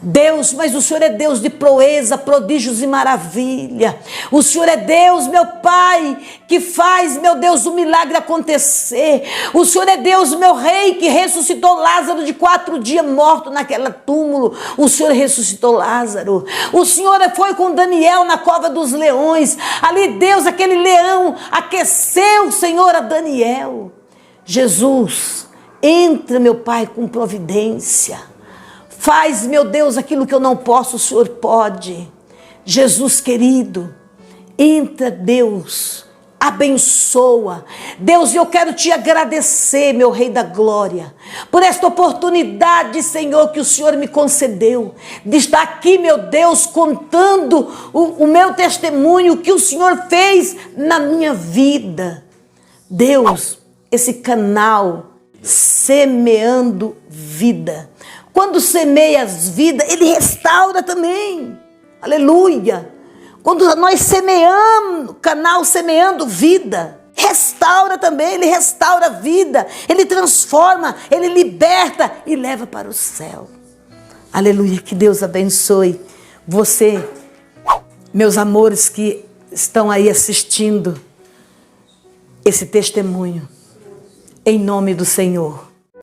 Deus, mas o Senhor é Deus de proeza, prodígios e maravilha. O Senhor é Deus, meu Pai, que faz, meu Deus, o milagre acontecer. O Senhor é Deus, meu Rei, que ressuscitou Lázaro de 4 dias morto naquela túmulo. O Senhor ressuscitou Lázaro. O Senhor foi com Daniel na cova dos leões. Ali Deus, aquele leão, aqueceu, Senhor, a Daniel. Jesus, entra, meu Pai, com providência. Faz, meu Deus, aquilo que eu não posso, o Senhor pode. Jesus querido, entra, Deus, abençoa. Deus, eu quero te agradecer, meu Rei da Glória, por esta oportunidade, Senhor, que o Senhor me concedeu, de estar aqui, meu Deus, contando o meu testemunho, o que o Senhor fez na minha vida. Deus, esse canal, Semeando Vida. Quando semeia as vidas, Ele restaura também. Aleluia. Quando nós semeamos, o canal Semeando Vida, restaura também, Ele restaura a vida, Ele transforma, Ele liberta e leva para o céu. Aleluia, que Deus abençoe você, meus amores que estão aí assistindo esse testemunho. Em nome do Senhor.